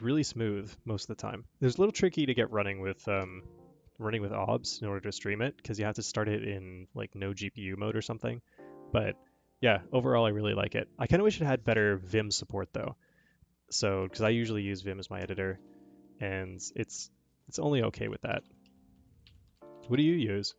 really smooth most of the time. It's a little tricky to get running with OBS in order to stream it because you have to start it in like no GPU mode or something. But yeah, overall I really like it. I kind of wish it had better Vim support though. So because I usually use Vim as my editor, and it's only okay with that. What do you use?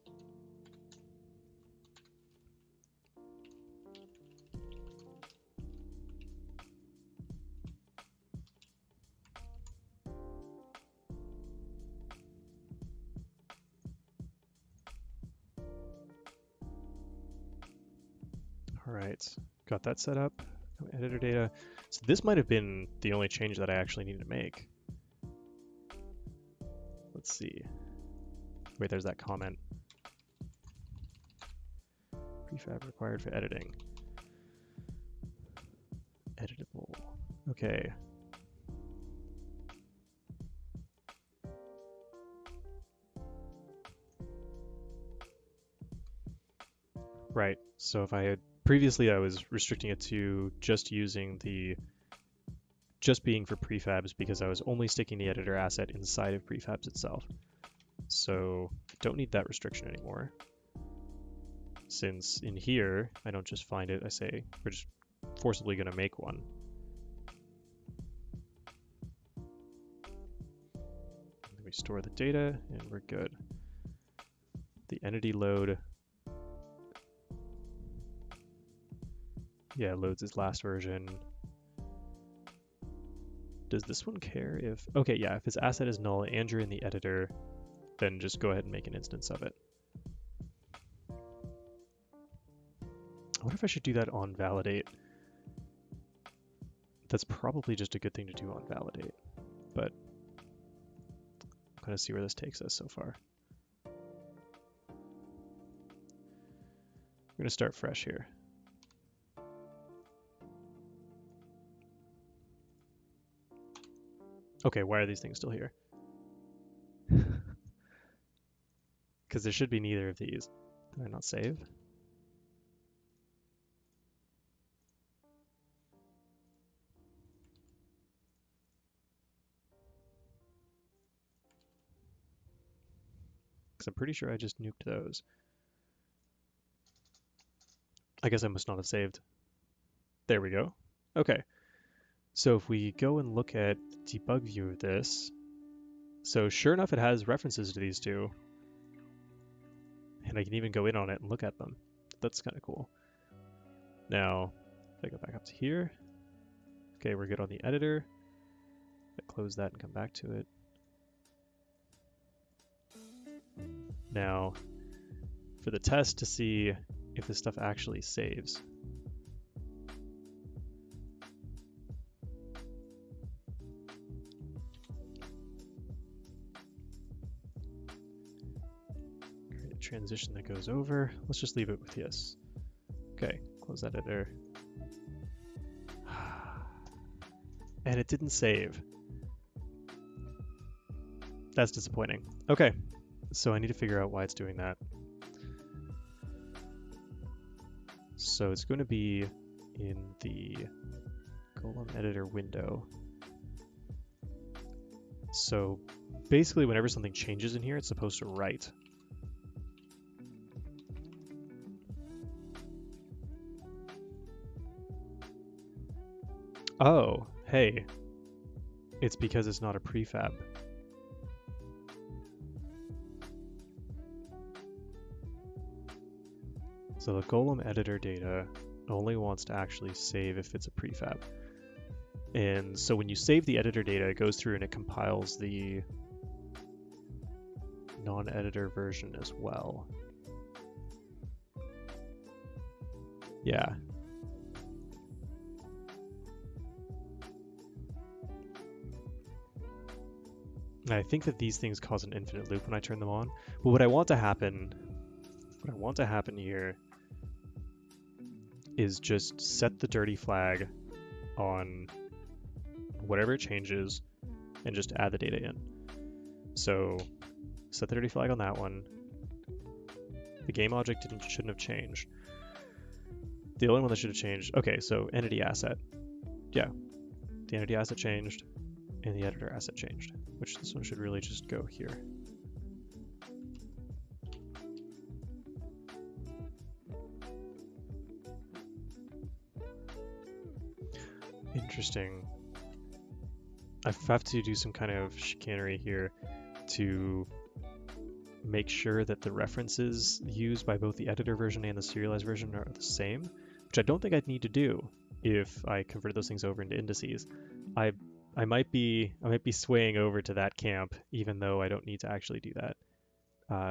All right, got that set up. Editor data. So this might have been the only change that I actually needed to make. Let's see. Wait, there's that comment. Prefab required for editing. Editable. Okay. Right. So if I had previously, I was restricting it to just being for prefabs because I was only sticking the editor asset inside of prefabs itself. So I don't need that restriction anymore. Since in here, I don't just find it, I say, we're just forcibly going to make one. And we store the data and we're good. The entity load, yeah, loads its last version. Does this one care if, okay, yeah, if its asset is null and you're in the editor, then just go ahead and make an instance of it. I wonder if I should do that on validate. That's probably just a good thing to do on validate, but I'm going to see where this takes us so far. We're going to start fresh here. Okay, why are these things still here? Because there should be neither of these. Did I not save? Because I'm pretty sure I just nuked those. I guess I must not have saved. There we go. Okay. So if we go and look at the debug view of this, so sure enough, it has references to these two. And I can even go in on it and look at them. That's kind of cool. Now, if I go back up to here, Okay, we're good on the editor. Close that and come back to it. Now, for the test to see if this stuff actually saves. Create a transition that goes over. Let's just leave it with yes. Okay, close that editor. And it didn't save. That's disappointing. Okay, so I need to figure out why it's doing that. So it's going to be in the Golem editor window. So basically whenever something changes in here, it's supposed to write. Oh, hey, it's because it's not a prefab. So the Golem editor data only wants to actually save if it's a prefab. And so when you save the editor data, it goes through and it compiles the non-editor version as well. Yeah. And I think that these things cause an infinite loop when I turn them on. But what I want to happen here is just set the dirty flag on whatever it changes and just add the data in. So set the dirty flag on that one. The game object shouldn't have changed. The only one that should have changed, okay, so entity asset. Yeah, the entity asset changed and the editor asset changed, which this one should really just go here. Interesting. I have to do some kind of chicanery here to make sure that the references used by both the editor version and the serialized version are the same, which I don't think I'd need to do if I convert those things over into indices. I might be swaying over to that camp, even though I don't need to actually do that,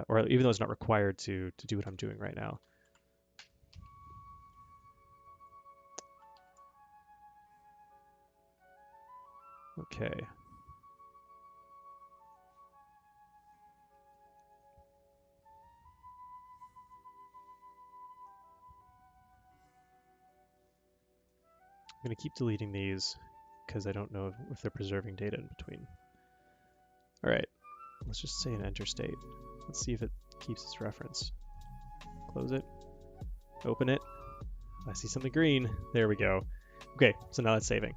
or even though it's not required to do what I'm doing right now. Okay. I'm going to keep deleting these because I don't know if they're preserving data in between. All right, let's just say an enter state. Let's see if it keeps its reference. Close it, open it. I see something green. There we go. Okay, so now it's saving.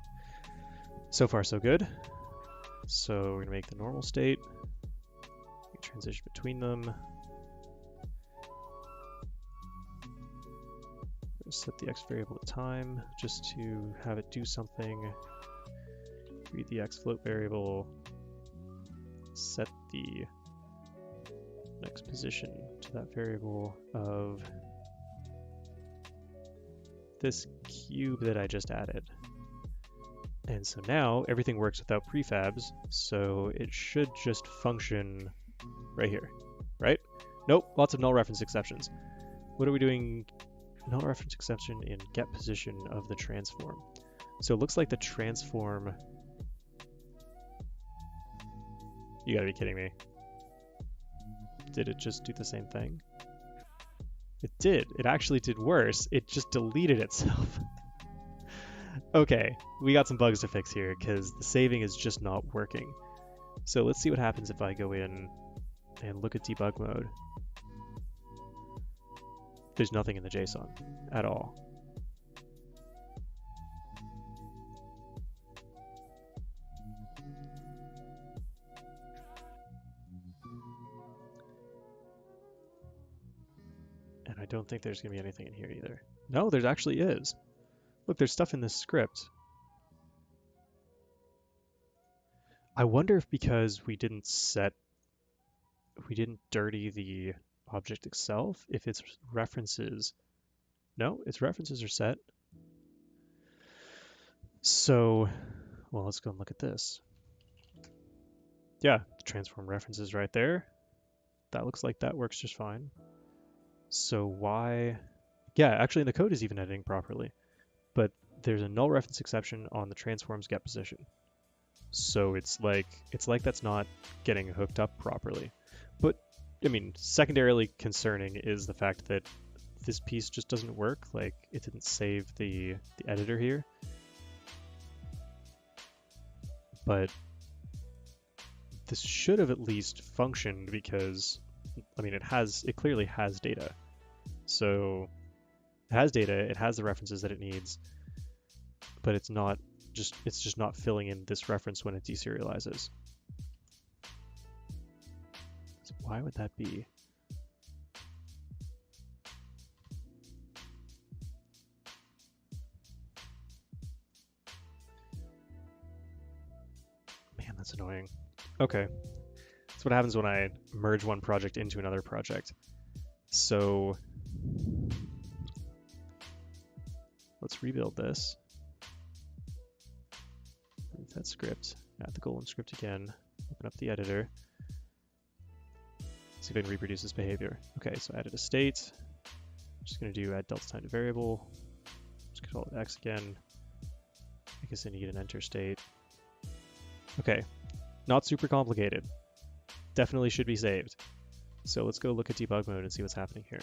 So far, so good. So we're gonna make the normal state. Transition between them. Set the x variable to time just to have it do something. Read the x float variable. Set the next position to that variable of this cube that I just added. And so now everything works without prefabs, so it should just function right here, right? Nope, lots of null reference exceptions. What are we doing? Null reference exception in get position of the transform. So it looks like the transform... You gotta be kidding me. Did it just do the same thing? It did. It actually did worse. It just deleted itself. Okay, we got some bugs to fix here because the saving is just not working. So let's see what happens if I go in and look at debug mode. There's nothing in the JSON at all. And I don't think there's going to be anything in here either. No, there actually is. Look, there's stuff in this script. I wonder if because we didn't dirty the object itself, if its references... No, its references are set. So, well, let's go and look at this. Yeah, the transform reference is right there. That looks like that works just fine. So why? Yeah, actually the code is even editing properly, but there's a null reference exception on the transform's get position. So it's like that's not getting hooked up properly. But I mean, secondarily concerning is the fact that this piece just doesn't work. Like it didn't save the editor here. But this should have at least functioned because I mean it clearly has data. So it has data, it has the references that it needs, but it's just not filling in this reference when it deserializes. So why would that be? Man, that's annoying. Okay. That's what happens when I merge one project into another project. So let's rebuild this. Remove that script, add the golem script again, open up the editor. See if I can reproduce this behavior. Okay, so I added a state. I'm just going to do add delta time to variable. Just call it x again. I guess I need an enter state. Okay, not super complicated. Definitely should be saved. So let's go look at debug mode and see what's happening here.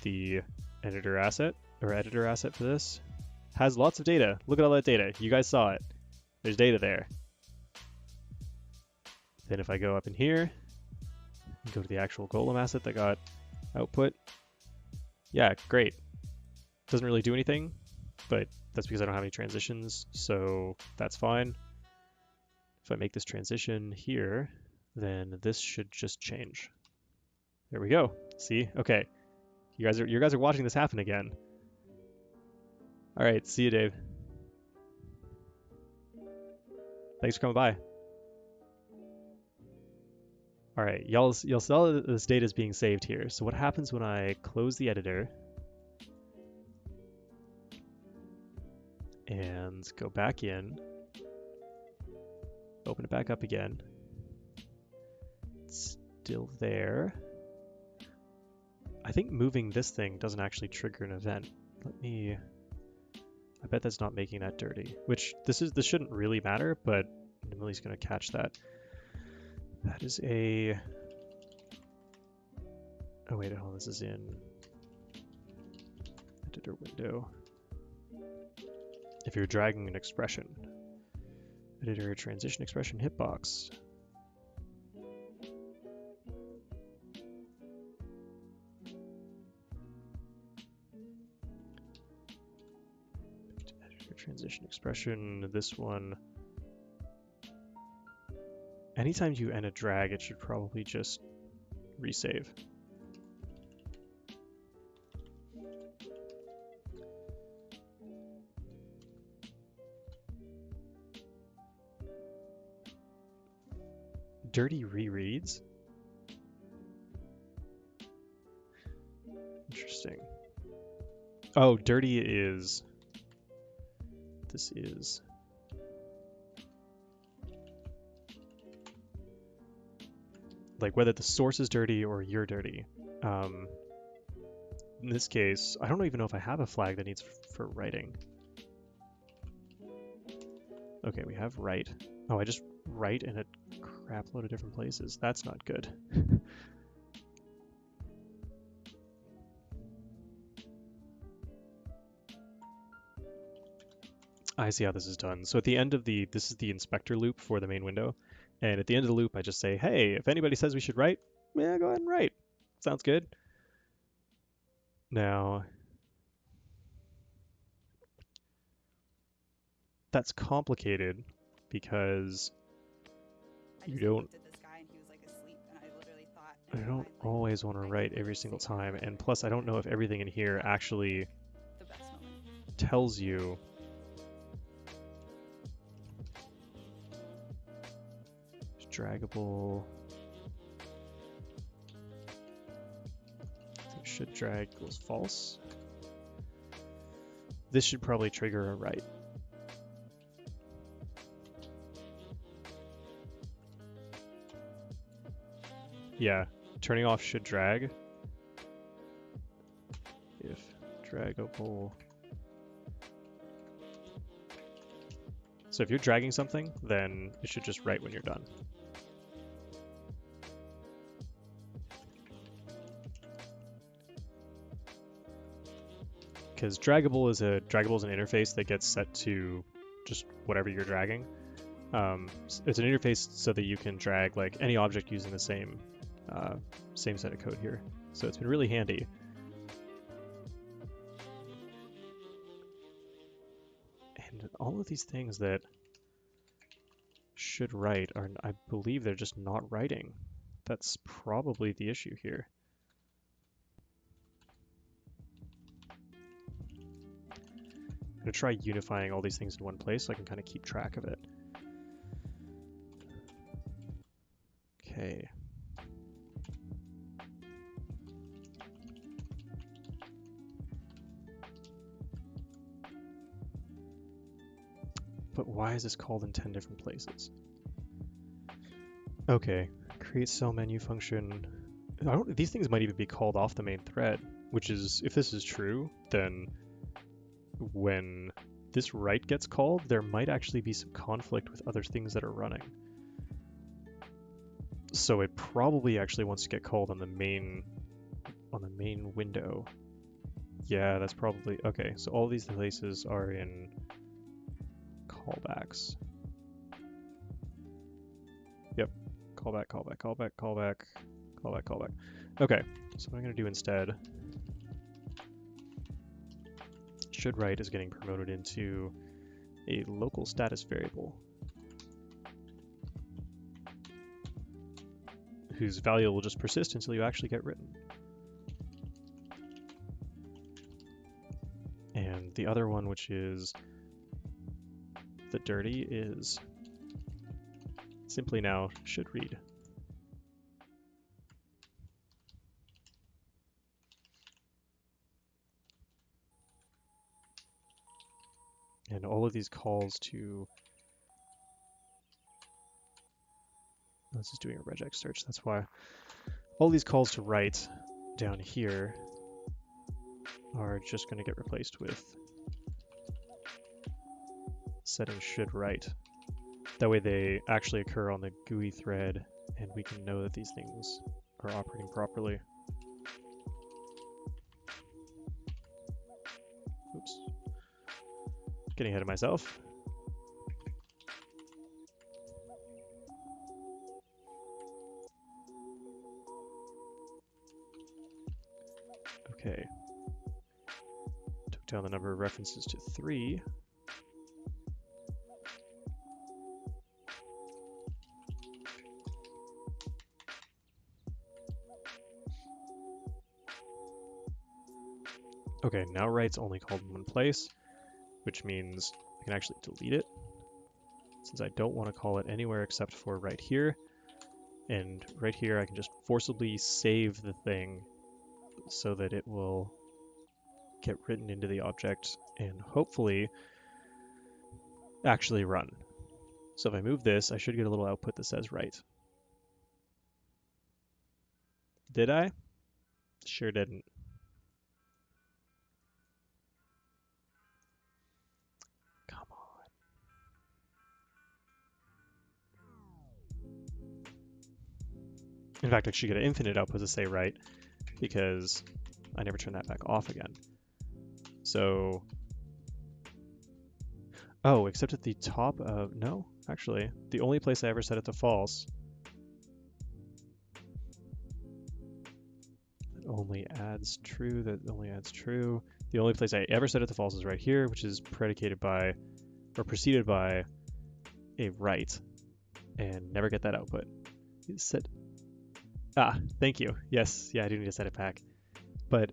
The editor asset for this has lots of data. Look at all that data. You guys saw it. There's data there. Then if I go up in here and go to the actual golem asset that got output, yeah, great. Doesn't really do anything, but that's because I don't have any transitions, so that's fine. If I make this transition here, then this should just change. There we go. See? Okay. You guys are watching this happen again. All right, see you, Dave. Thanks for coming by. All right, y'all saw that this data is being saved here. So what happens when I close the editor and go back in, open it back up again? It's still there. I think moving this thing doesn't actually trigger an event. I bet that's not making that dirty, which this shouldn't really matter, but I'm at least going to catch that. That is a... Oh wait, hold on, this is in editor window. If you're dragging an expression, editor transition expression hitbox. Editor transition expression, this one. Anytime you end a drag, it should probably just resave. Dirty rereads? Interesting. Oh, dirty is... This is... like whether the source is dirty or you're dirty. In this case, I don't even know if I have a flag that needs for writing. Okay, we have write. Oh, I just write in a crap load of different places. That's not good. I see how this is done. So at the end of this is the inspector loop for the main window. And at the end of the loop, I just say, hey, if anybody says we should write, yeah, go ahead and write. Sounds good. Now, that's complicated because I don't always want to write every single time. And plus, I don't know if everything in here actually tells you draggable. Should drag equals false. This should probably trigger a write. Yeah, turning off should drag. If draggable. So if you're dragging something, then it should just write when you're done. Because draggable is an interface that gets set to just whatever you're dragging. It's an interface so that you can drag like any object using the same set of code here. So it's been really handy. And all of these things that should write are, I believe they're just not writing. That's probably the issue here. I'm going to try unifying all these things in one place so I can kind of keep track of it. Okay. But why is this called in 10 different places? Okay, create cell menu function. These things might even be called off the main thread, which is, if this is true, then when this write gets called, there might actually be some conflict with other things that are running. So it probably actually wants to get called on the main window. Yeah, that's probably okay. So all these places are in callbacks. Yep, callback, callback, callback, callback, callback, callback. Okay, so what I'm going to do instead, should write is getting promoted into a local status variable whose value will just persist until you actually get written. And the other one, which is the dirty, is simply now should read. And all of these calls to, this is doing a regex search, that's why. All these calls to write down here are just going to get replaced with setting should write. That way they actually occur on the GUI thread and we can know that these things are operating properly. Oops. Getting ahead of myself. Okay. Took down the number of references to 3. Okay, now write's only called in one place, which means I can actually delete it, since I don't want to call it anywhere except for right here. And right here I can just forcibly save the thing so that it will get written into the object and hopefully actually run. So if I move this, I should get a little output that says write. Did I? Sure didn't. Come on. In fact, I should get an infinite output to say write because I never turn that back off again. So, oh, except at the top of, no, actually, the only place I ever set it to false, that only adds true, The only place I ever set it to false is right here, which is predicated by, or preceded by, a write, and never get that output. Set, thank you. Yes, yeah, I do need to set it back. But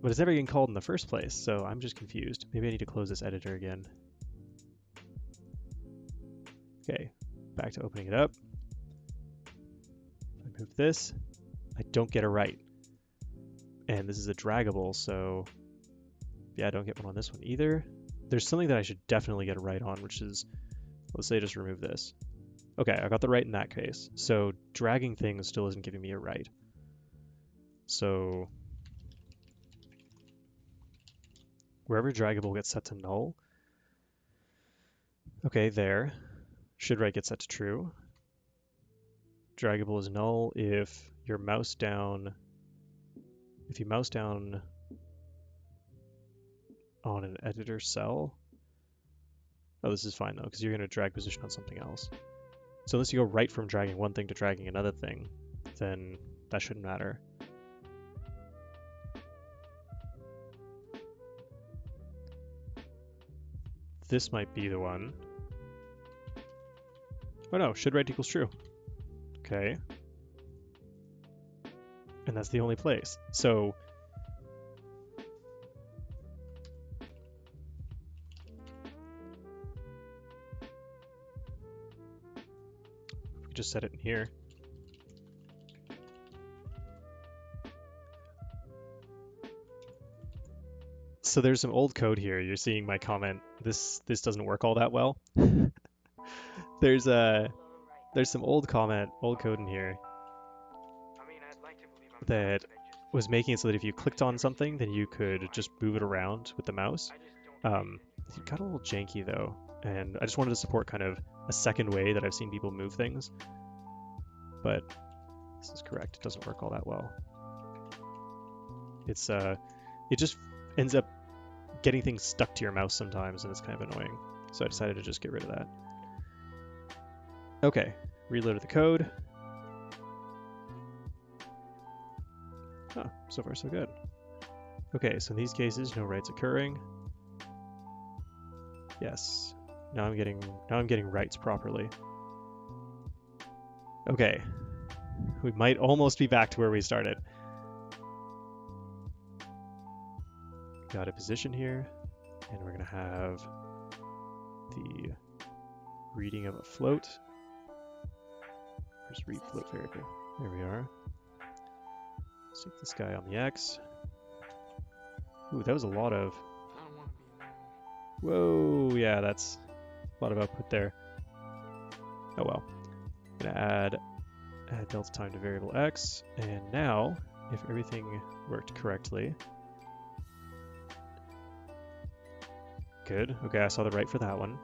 it's never getting called in the first place, so I'm just confused. Maybe I need to close this editor again. Okay, back to opening it up. If I move this, I don't get a write. And this is a draggable, so yeah, I don't get one on this one either. There's something that I should definitely get a write on, which is, let's say I just remove this. Okay, I got the right in that case. So dragging things still isn't giving me a right. So wherever draggable gets set to null, okay, there. Should right get set to true. Draggable is null if you mouse down on an editor cell. Oh, this is fine though, because you're going to drag position on something else. So unless you go right from dragging one thing to dragging another thing, then that shouldn't matter. This might be the one. Oh no, should right equals true. Okay. And that's the only place. So we just set it in here. So there's some old code here. You're seeing my comment. This doesn't work all that well. There's some old code in here that was making it so that if you clicked on something, then you could just move it around with the mouse. It got a little janky though, and I just wanted to support kind of a second way that I've seen people move things. But this is correct. It doesn't work all that well. It's it just ends up getting things stuck to your mouse sometimes, and it's kind of annoying. So I decided to just get rid of that. Okay, reloaded the code. Huh, so far so good. Okay, so in these cases, no writes occurring. Yes. Now I'm getting writes properly. Okay. We might almost be back to where we started. Got a position here, and we're gonna have the reading of a float. Where's read float variable? There we are. Stick this guy on the X. Ooh, that was a lot of... Whoa, yeah, that's a lot of output there. Oh well. I'm gonna add delta time to variable X, and now, if everything worked correctly... Good, okay, I saw the right for that one.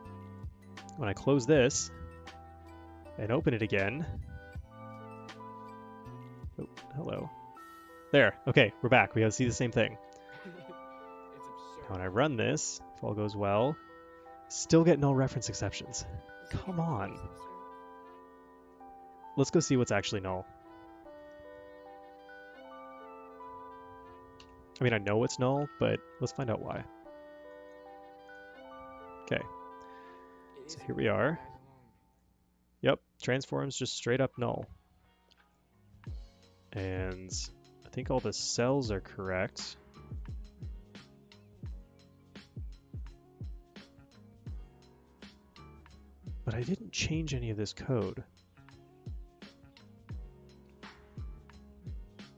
When I close this, and open it again... Oh, hello. There, okay, we're back. We gotta see the same thing. Now when I run this, if all goes well, still get null reference exceptions. Come on. Let's go see what's actually null. I mean, I know it's null, but let's find out why. Okay. So here we are. Yep, transform's just straight up null. And I think all the cells are correct. But I didn't change any of this code.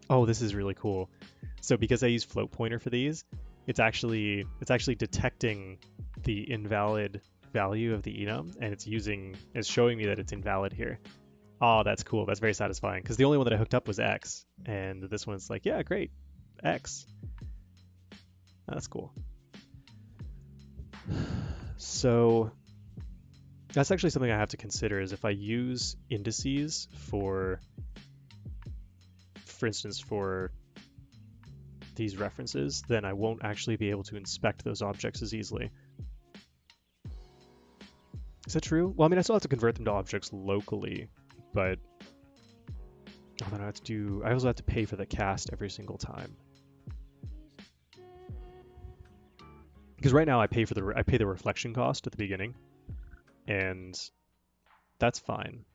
Oh, this is really cool. So because I use float pointer for these, it's actually detecting the invalid value of the enum, and it's showing me that it's invalid here. Oh, that's cool. That's very satisfying, because the only one that I hooked up was X, and this one's like, yeah, great, X. That's cool. So that's actually something I have to consider, is if I use indices for instance, for these references, then I won't actually be able to inspect those objects as easily. Is that true? Well, I mean, I still have to convert them to objects locally, but then I also have to pay for the cast every single time. Because right now I pay the reflection cost at the beginning, and that's fine.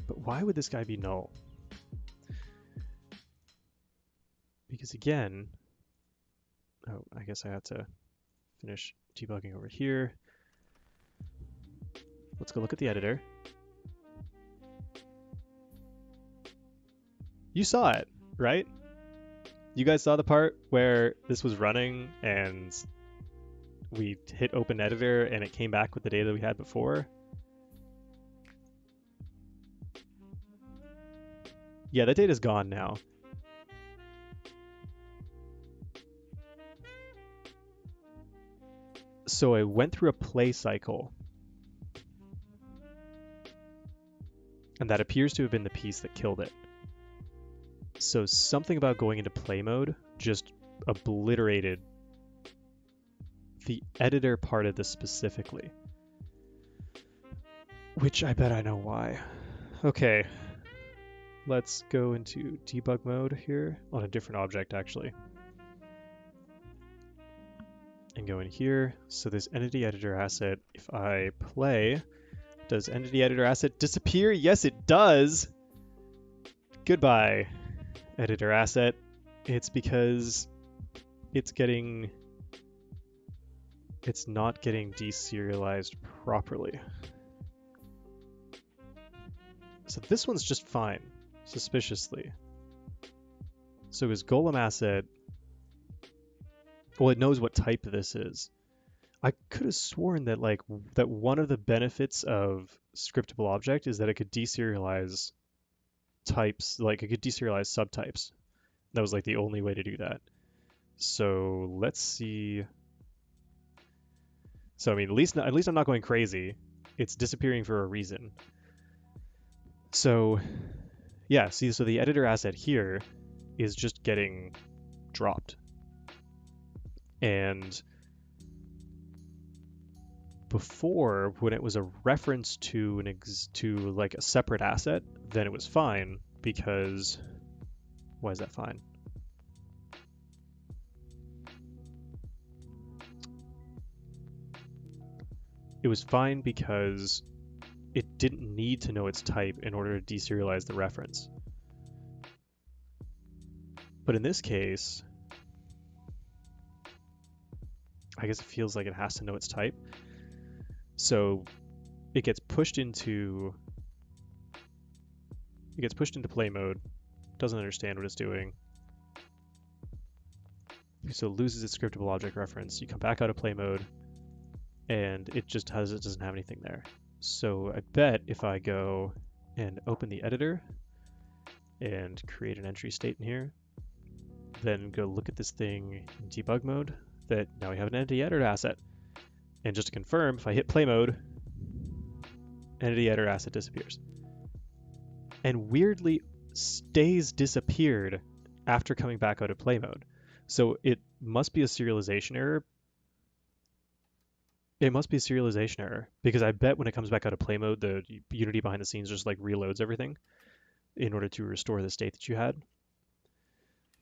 But why would this guy be null? Because again, oh, I guess I have to finish debugging over here. Let's go look at the editor. You saw it. right? You guys saw the part where this was running and we hit open editor and it came back with the data we had before? Yeah, that data's gone now. So I went through a play cycle, and that appears to have been the piece that killed it. So something about going into play mode just obliterated the editor part of this specifically. Which I bet I know why. Okay, let's go into debug mode here on a different object actually. And go in here. So this entity editor asset, if I play, does entity editor asset disappear? Yes, it does. Goodbye, editor asset. It's because it's not getting deserialized properly. So this one's just fine, suspiciously. So his golem asset, well, it knows what type this is. I could have sworn that that one of the benefits of scriptable object is that it could deserialize types, like it could deserialize subtypes. That was like the only way to do that. So let's see. So I mean, at least I'm not going crazy. It's disappearing for a reason. So yeah, see, so the editor asset here is just getting dropped. And before, when it was a reference to like a separate asset, then it was fine because why is that fine? It was fine because it didn't need to know its type in order to deserialize the reference. But in this case, I guess it feels like it has to know its type. So it gets pushed into play mode, doesn't understand what it's doing. So it loses its scriptable object reference. You come back out of play mode and it doesn't have anything there. So I bet if I go and open the editor and create an entry state in here, then go look at this thing in debug mode, that now we have an entity editor asset. And just to confirm, if I hit play mode, entity editor asset disappears. And weirdly stays disappeared after coming back out of play mode. So it must be a serialization error. It must be a serialization error because I bet when it comes back out of play mode, the Unity behind the scenes just like reloads everything in order to restore the state that you had.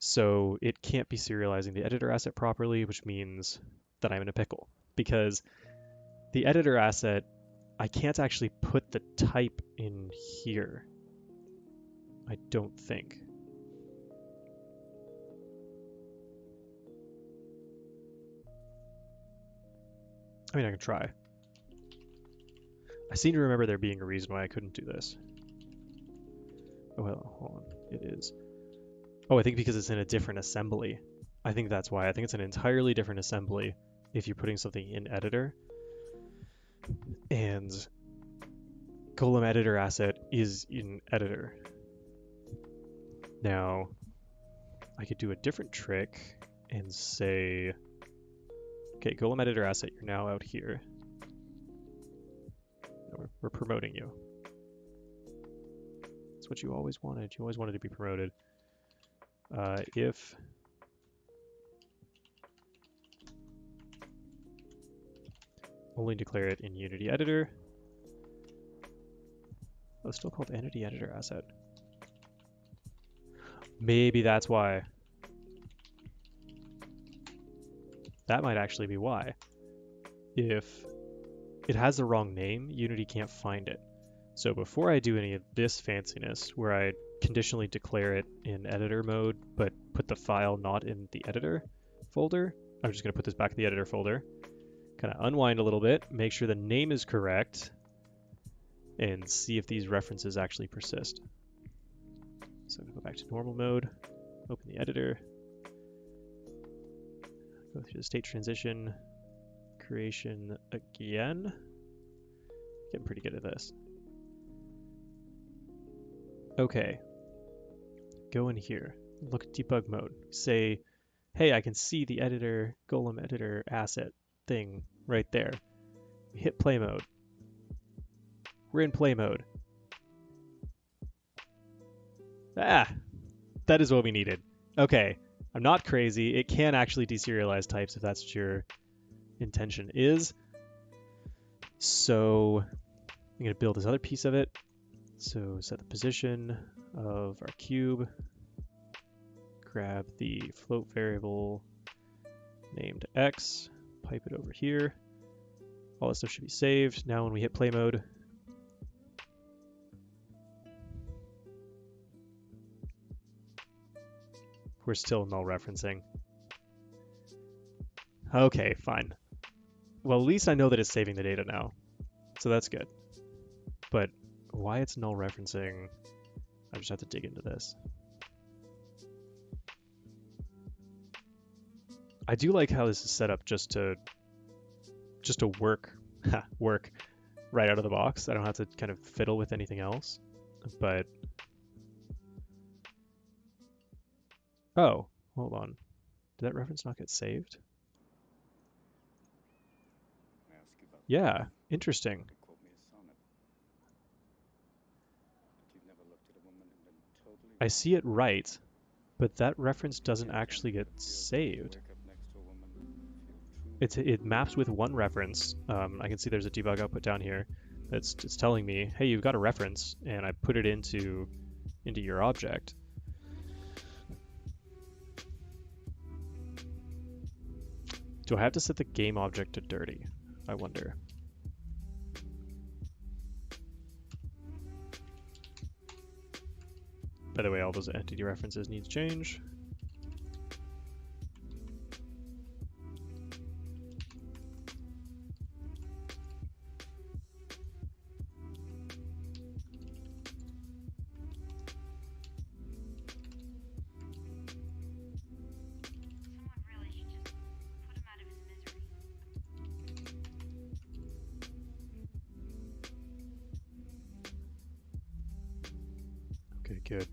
So it can't be serializing the editor asset properly, which means that I'm in a pickle because the editor asset, I can't actually put the type in here. I don't think. I mean, I can try. I seem to remember there being a reason why I couldn't do this. Oh, well, hold on. It is. Oh, I think because it's in a different assembly. I think that's why. I think it's an entirely different assembly if you're putting something in editor. And golem editor asset is in editor. Now, I could do a different trick and say, okay, golem editor asset, you're now out here. We're promoting you. That's what you always wanted. You always wanted to be promoted. If only declare it in Unity editor. Oh, it's still called entity editor asset. Maybe that's why. That might actually be why. If it has the wrong name, Unity can't find it. So before I do any of this fanciness, where I conditionally declare it in editor mode, but put the file not in the editor folder, I'm just going to put this back in the editor folder. Kind of unwind a little bit, make sure the name is correct, and see if these references actually persist. So I'm going to go back to normal mode, Open the editor. Go through the state transition. Creation again. Getting pretty good at this. Okay. Go in here. Look at debug mode. Say, hey, I can see the editor, Golem editor asset thing right there. We hit play mode. We're in play mode. Ah, that is what we needed. Okay, I'm not crazy. It can actually deserialize types if that's what your intention is. So I'm going to build this other piece of it. So set the position of our cube. Grab the float variable named x. Pipe it over here. All this stuff should be saved. Now when we hit play mode, we're still null referencing. Okay, fine. Well, at least I know that it's saving the data now. So that's good. But why it's null referencing, I just have to dig into this. I do like how this is set up just to work right out of the box. I don't have to kind of fiddle with anything else. But oh, hold on. Did that reference not get saved? Yeah, interesting. I see it right, but that reference doesn't actually get saved. It maps with one reference. I can see there's a debug output down here that's it's telling me, hey, you've got a reference, and I put it into your object. Do I have to set the game object to dirty? I wonder. By the way, all those entity references need to change. Okay, good.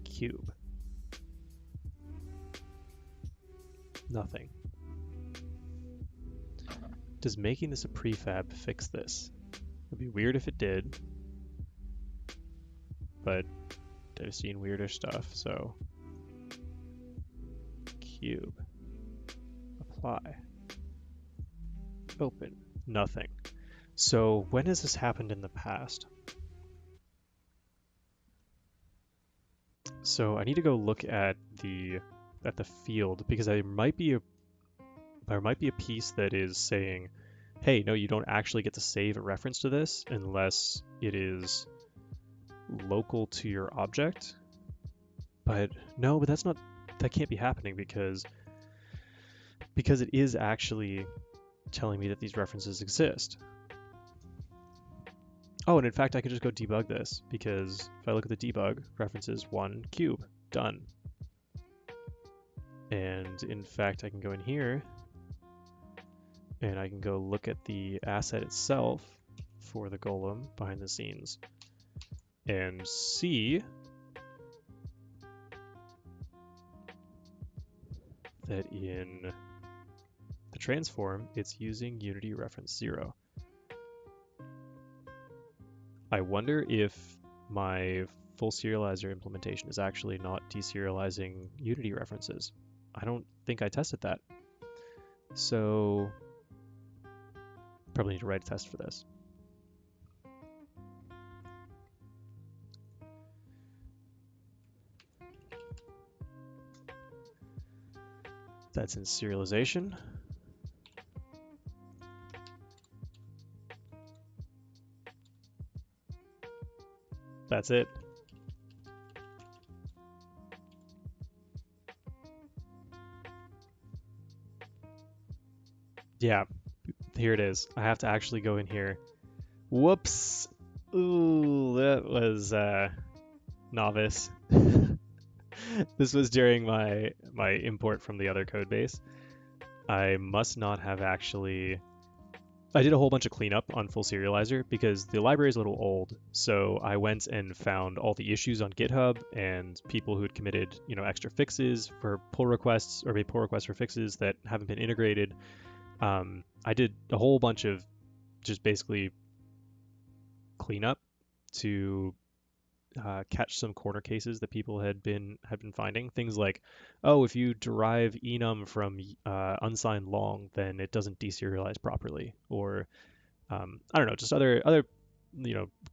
Cube. Nothing. Does making this a prefab fix this? It'd be weird if it did, but I've seen weirder stuff, so cube. Apply. Open. Nothing. So when has this happened in the past? So I need to go look at the field because there might be a piece that is saying, hey, no, you don't actually get to save a reference to this unless it is local to your object. But no, but that can't be happening because it is actually telling me that these references exist. Oh, and in fact, I could just go debug this because if I look at the debug, references 1 cube, done. And in fact, I can go in here and I can go look at the asset itself for the golem behind the scenes and see that in the transform, it's using Unity reference 0. I wonder if my full serializer implementation is actually not deserializing Unity references. I don't think I tested that. So probably need to write a test for this. That's in serialization. That's it. Yeah, here it is. I have to actually go in here. Whoops. Ooh, that was novice. This was during my import from the other code base. I must not have actually. I did a whole bunch of cleanup on full serializer because the library is a little old. So I went and found all the issues on GitHub and people who had committed, extra fixes for pull requests or made pull requests for fixes that haven't been integrated. I did a whole bunch of just basically cleanup to catch some corner cases that people had been finding. Things like, oh, if you derive enum from unsigned long, then it doesn't deserialize properly, or I don't know, just other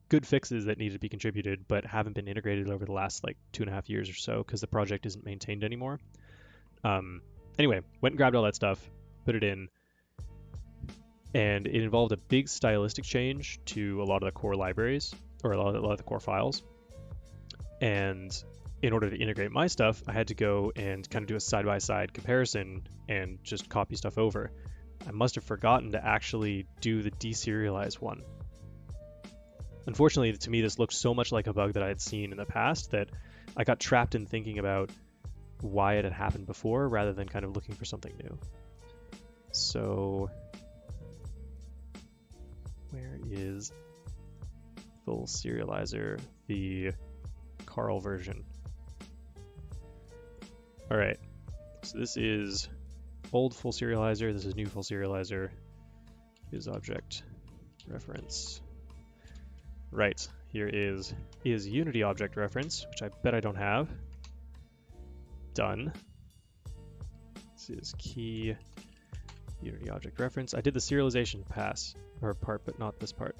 good fixes that needed to be contributed but haven't been integrated over the last like 2.5 years or so because the project isn't maintained anymore. Um, anyway, went and grabbed all that stuff, put it in, and it involved a big stylistic change to a lot of the core libraries or a lot of the core files. And in order to integrate my stuff, I had to go and kind of do a side-by-side comparison and just copy stuff over. I must have forgotten to actually do the deserialize one. Unfortunately, to me, this looked so much like a bug that I had seen in the past that I got trapped in thinking about why it had happened before rather than kind of looking for something new. So where is full serializer, the Carl version? All right, so this is old full serializer, this is new full serializer, is object reference. Right, here is Unity object reference, which I bet I don't have. Done. This is key Unity object reference. I did the serialization pass, or part, but not this part.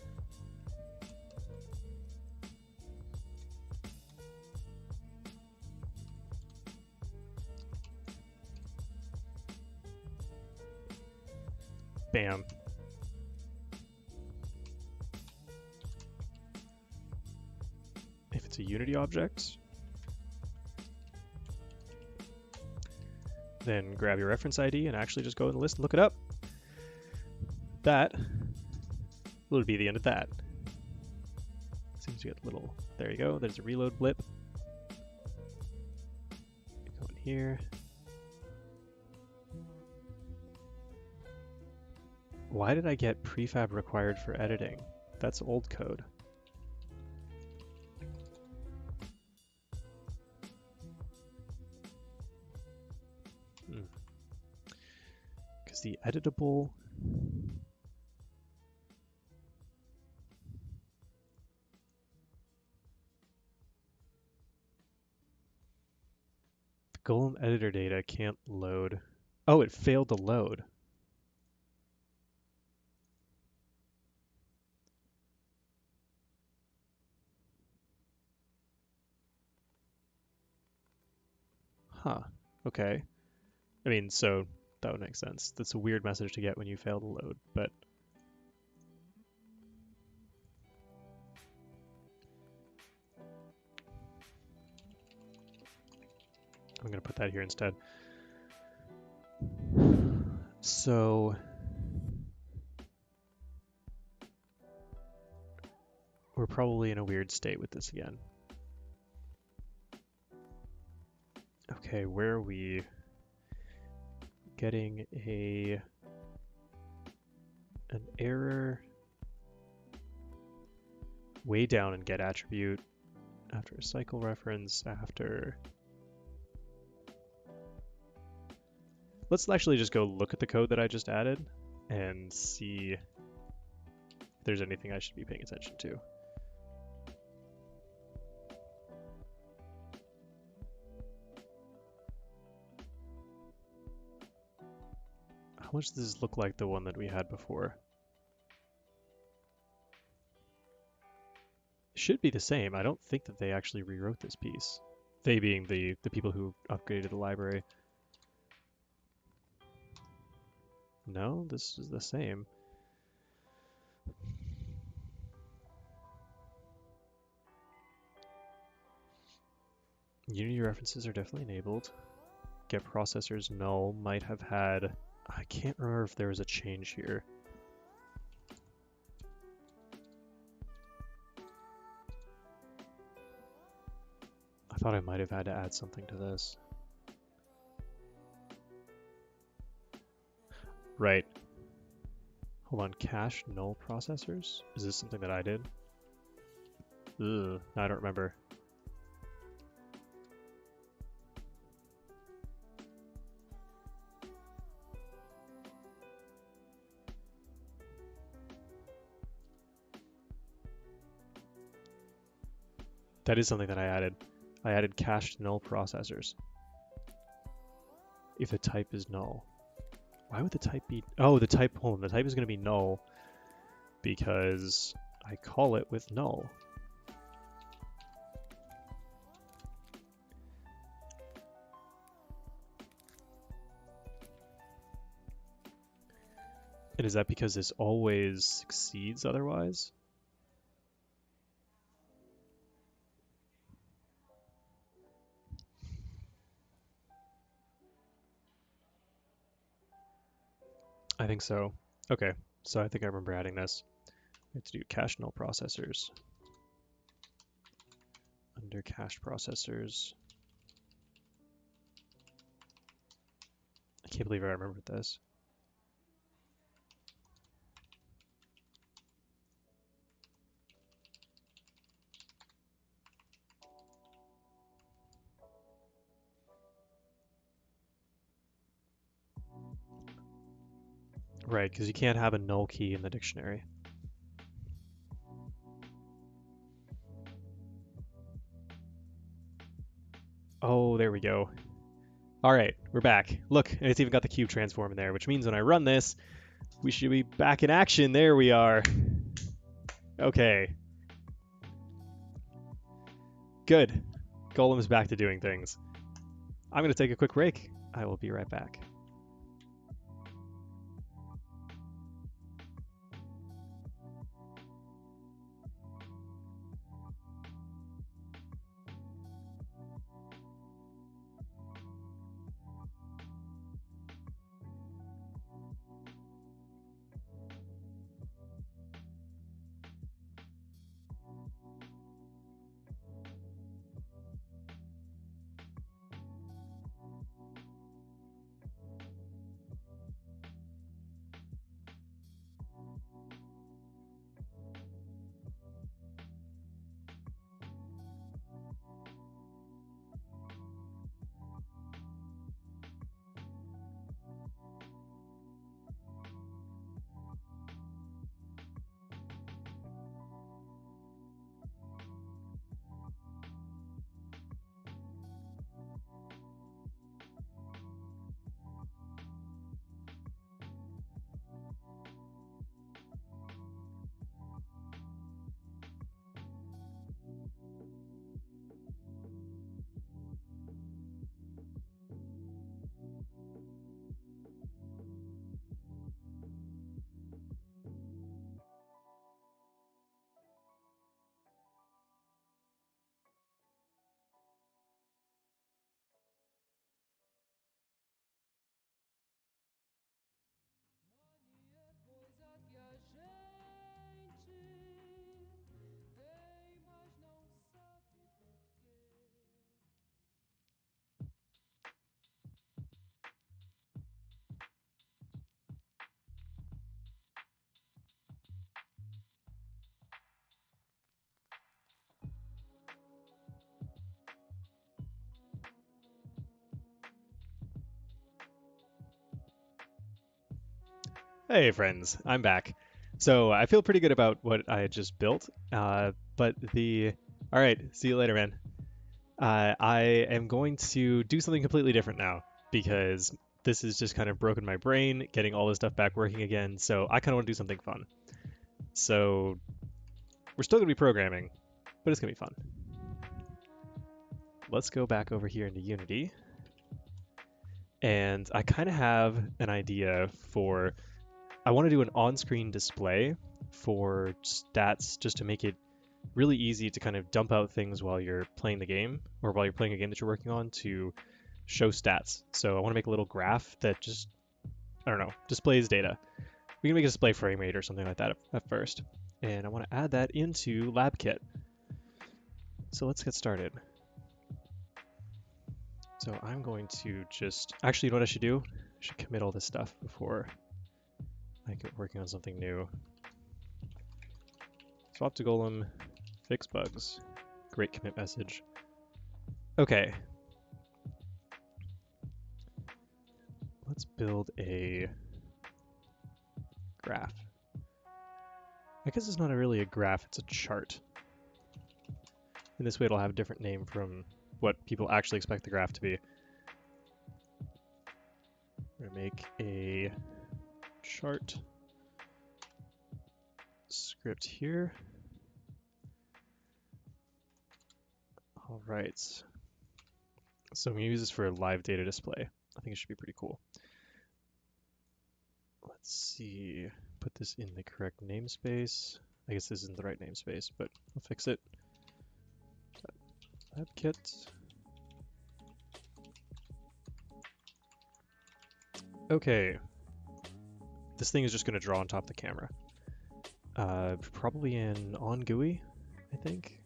Bam. If it's a Unity object, then grab your reference ID and actually just go in the list and look it up. That will be the end of that. Seems to get a little, there you go, there's a reload blip. Go in here. Why did I get prefab required for editing? That's old code. Because the editable... The Golem editor data can't load. Oh, it failed to load. Huh. Okay. I mean, so that would make sense. That's a weird message to get when you fail to load, but... I'm going to put that here instead. So... we're probably in a weird state with this again. Okay, where are we? Getting an error way down in get attribute after a cycle reference after. Let's actually just go look at the code that I just added and see if there's anything I should be paying attention to. How much does this look like the one that we had before? It should be the same. I don't think that they actually rewrote this piece. They being the people who upgraded the library. No, this is the same. Unity references are definitely enabled. Get processors null might have had... I can't remember if there was a change here. thought I might have had to add something to this. Right. Hold on, cache null processors? Is this something that I did? Ugh, I don't remember. That is something that I added. I added cached null processors. If the type is null. Why would the type be... Oh, the type... Hold on, the type is going to be null because I call it with null. And is that because this always succeeds otherwise? I think so. Okay, so I think I remember adding this. We have to do cache null processors. Under cached processors. I can't believe I remembered this. Right, because you can't have a null key in the dictionary. Oh, there we go. All right, we're back. Look, and it's even got the cube transform in there, which means when I run this, we should be back in action. There we are. Okay. Good. Golem's back to doing things. I'm going to take a quick break. I will be right back. Hey friends, I'm back. So I feel pretty good about what I just built, but all right, see you later, man. I am going to do something completely different now because this has just kind of broken my brain, getting all this stuff back working again. So I kind of want to do something fun. So we're still going to be programming, but it's going to be fun. Let's go back over here into Unity. And I kind of have an idea for, I want to do an on-screen display for stats just to make it really easy to kind of dump out things while you're playing the game or while you're playing a game that you're working on to show stats. So I want to make a little graph that just, I don't know, displays data. We can make a display frame rate or something like that at first. And I want to add that into Labkit. So let's get started. So I'm going to just, actually, you know what I should do? I should commit all this stuff before I get working on something new. Swap to Golem, fix bugs. Great commit message. Okay. Let's build a graph. I guess it's not really a graph, it's a chart. And this way it'll have a different name from what people actually expect the graph to be. We're gonna make a chart script here. All right. So I'm gonna use this for a live data display. I think it should be pretty cool. Let's see, put this in the correct namespace. I guess this isn't the right namespace, but I'll fix it. Labkit. Okay. This thing is just gonna draw on top of the camera. Probably in on GUI, I think.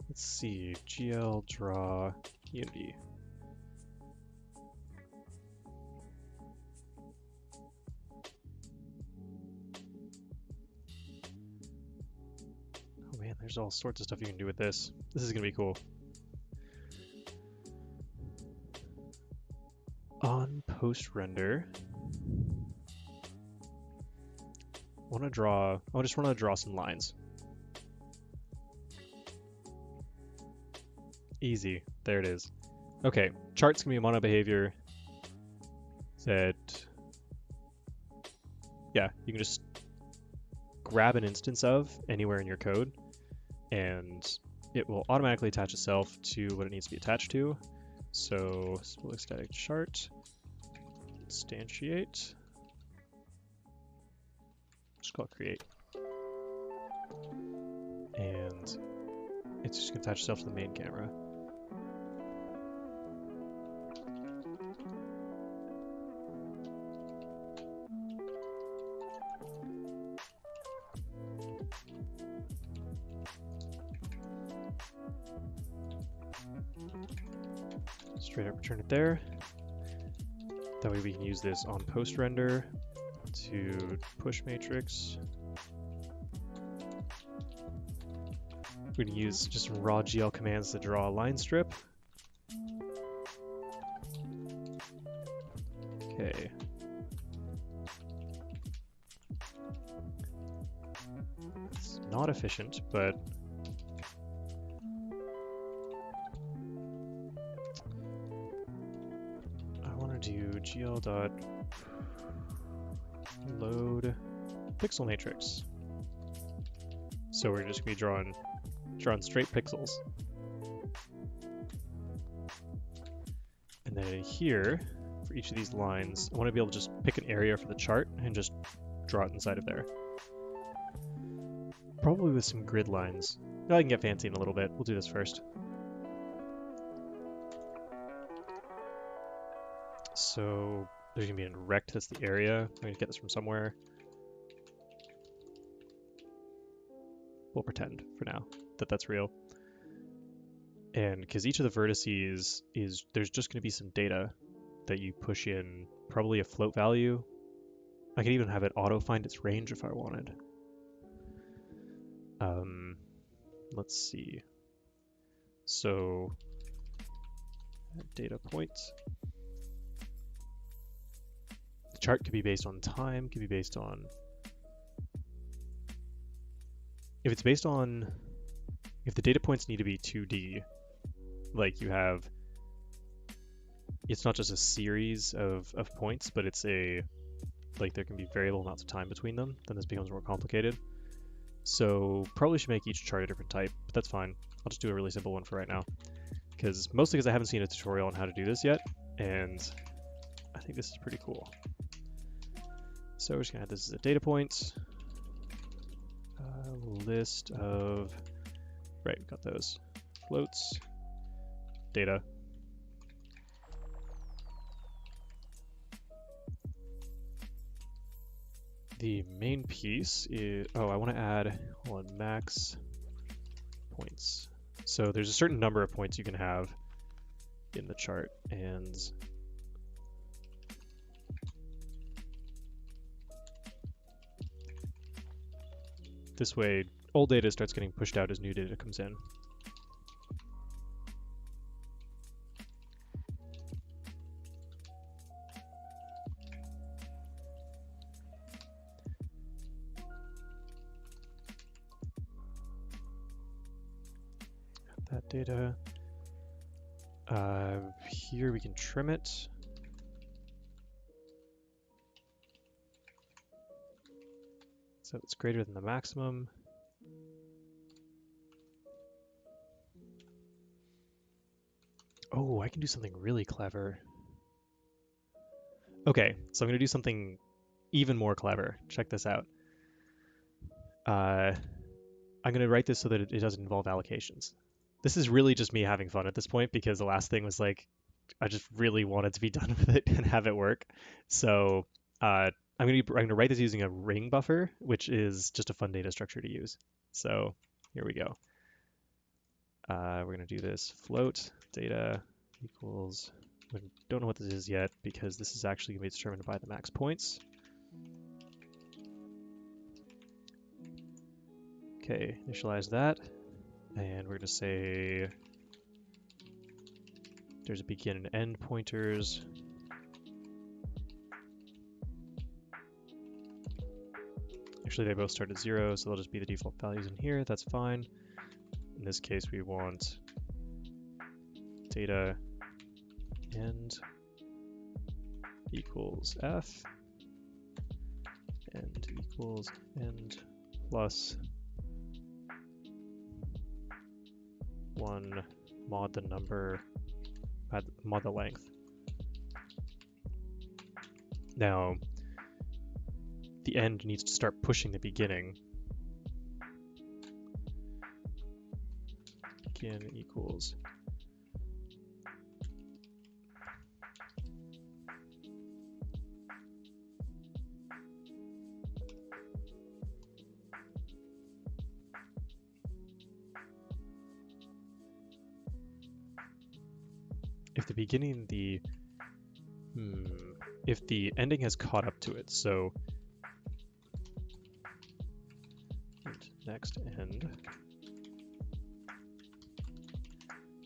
Let's see, GL draw Unity. Oh man, there's all sorts of stuff you can do with this. This is gonna be cool. On post render, I just want to draw some lines. Easy, there it is. Okay, chart's gonna be a mono behavior that, yeah, you can just grab an instance of anywhere in your code, and it will automatically attach itself to what it needs to be attached to. So, split static chart, instantiate, just call it create. And it's just gonna attach itself to the main camera. Straight up return it there. That way we can use this on post render to push matrix. We can use just some raw GL commands to draw a line strip. Okay. It's not efficient, but do gl dot load pixel matrix. So we're just gonna be drawing straight pixels. And then in here, for each of these lines, I want to be able to just pick an area for the chart and just draw it inside of there. Probably with some grid lines. I can get fancy in a little bit. We'll do this first. So there's gonna be a rect, that's the area. I'm gonna get this from somewhere. We'll pretend for now that that's real. And because each of the vertices there's just gonna be some data that you push in, probably a float value. I could even have it auto find its range if I wanted. Let's see. So data point. The chart could be based on time, could be based on, if the data points need to be 2D, like you have, it's not just a series of points, but it's like there can be variable amounts of time between them, then this becomes more complicated. So probably should make each chart a different type, but that's fine. I'll just do a really simple one for right now. Mostly because I haven't seen a tutorial on how to do this yet, and I think this is pretty cool. So we're just gonna add this as a data point. List of, right, we've got those. Floats, data. The main piece is, oh, I want to add, hold on, max points. So there's a certain number of points you can have in the chart, and this way old data starts getting pushed out as new data comes in. That data. Here we can trim it. So it's greater than the maximum. Oh, I can do something really clever. Okay, so I'm going to do something even more clever. Check this out. I'm going to write this so that it doesn't involve allocations. This is really just me having fun at this point because the last thing was like, I just really wanted to be done with it and have it work. So I'm going to write this using a ring buffer, which is just a fun data structure to use. So here we go. We're going to do this float data equals, we don't know what this is yet because this is actually going to be determined by the max points. Okay, initialize that. And we're going to say there's a begin and end pointers. Actually, they both start at 0, so they'll just be the default values in here. That's fine. In this case, we want data end equals f, end equals end plus 1 mod the number, mod the length. Now, the end needs to start pushing the beginning. Begin equals if the beginning, if the ending has caught up to it, so next end.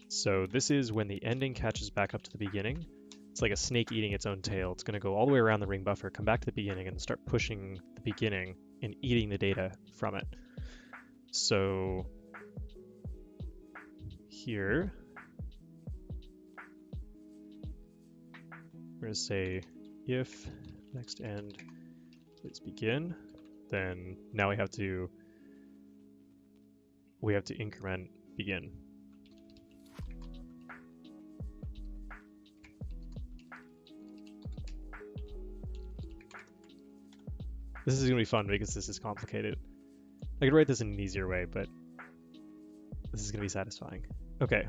So this is when the ending catches back up to the beginning. It's like a snake eating its own tail. It's going to go all the way around the ring buffer, come back to the beginning, and start pushing the beginning and eating the data from it. So here, we're going to say if next end is begin, then now we have to increment begin. This is going to be fun because this is complicated. I could write this in an easier way, but this is going to be satisfying. Okay,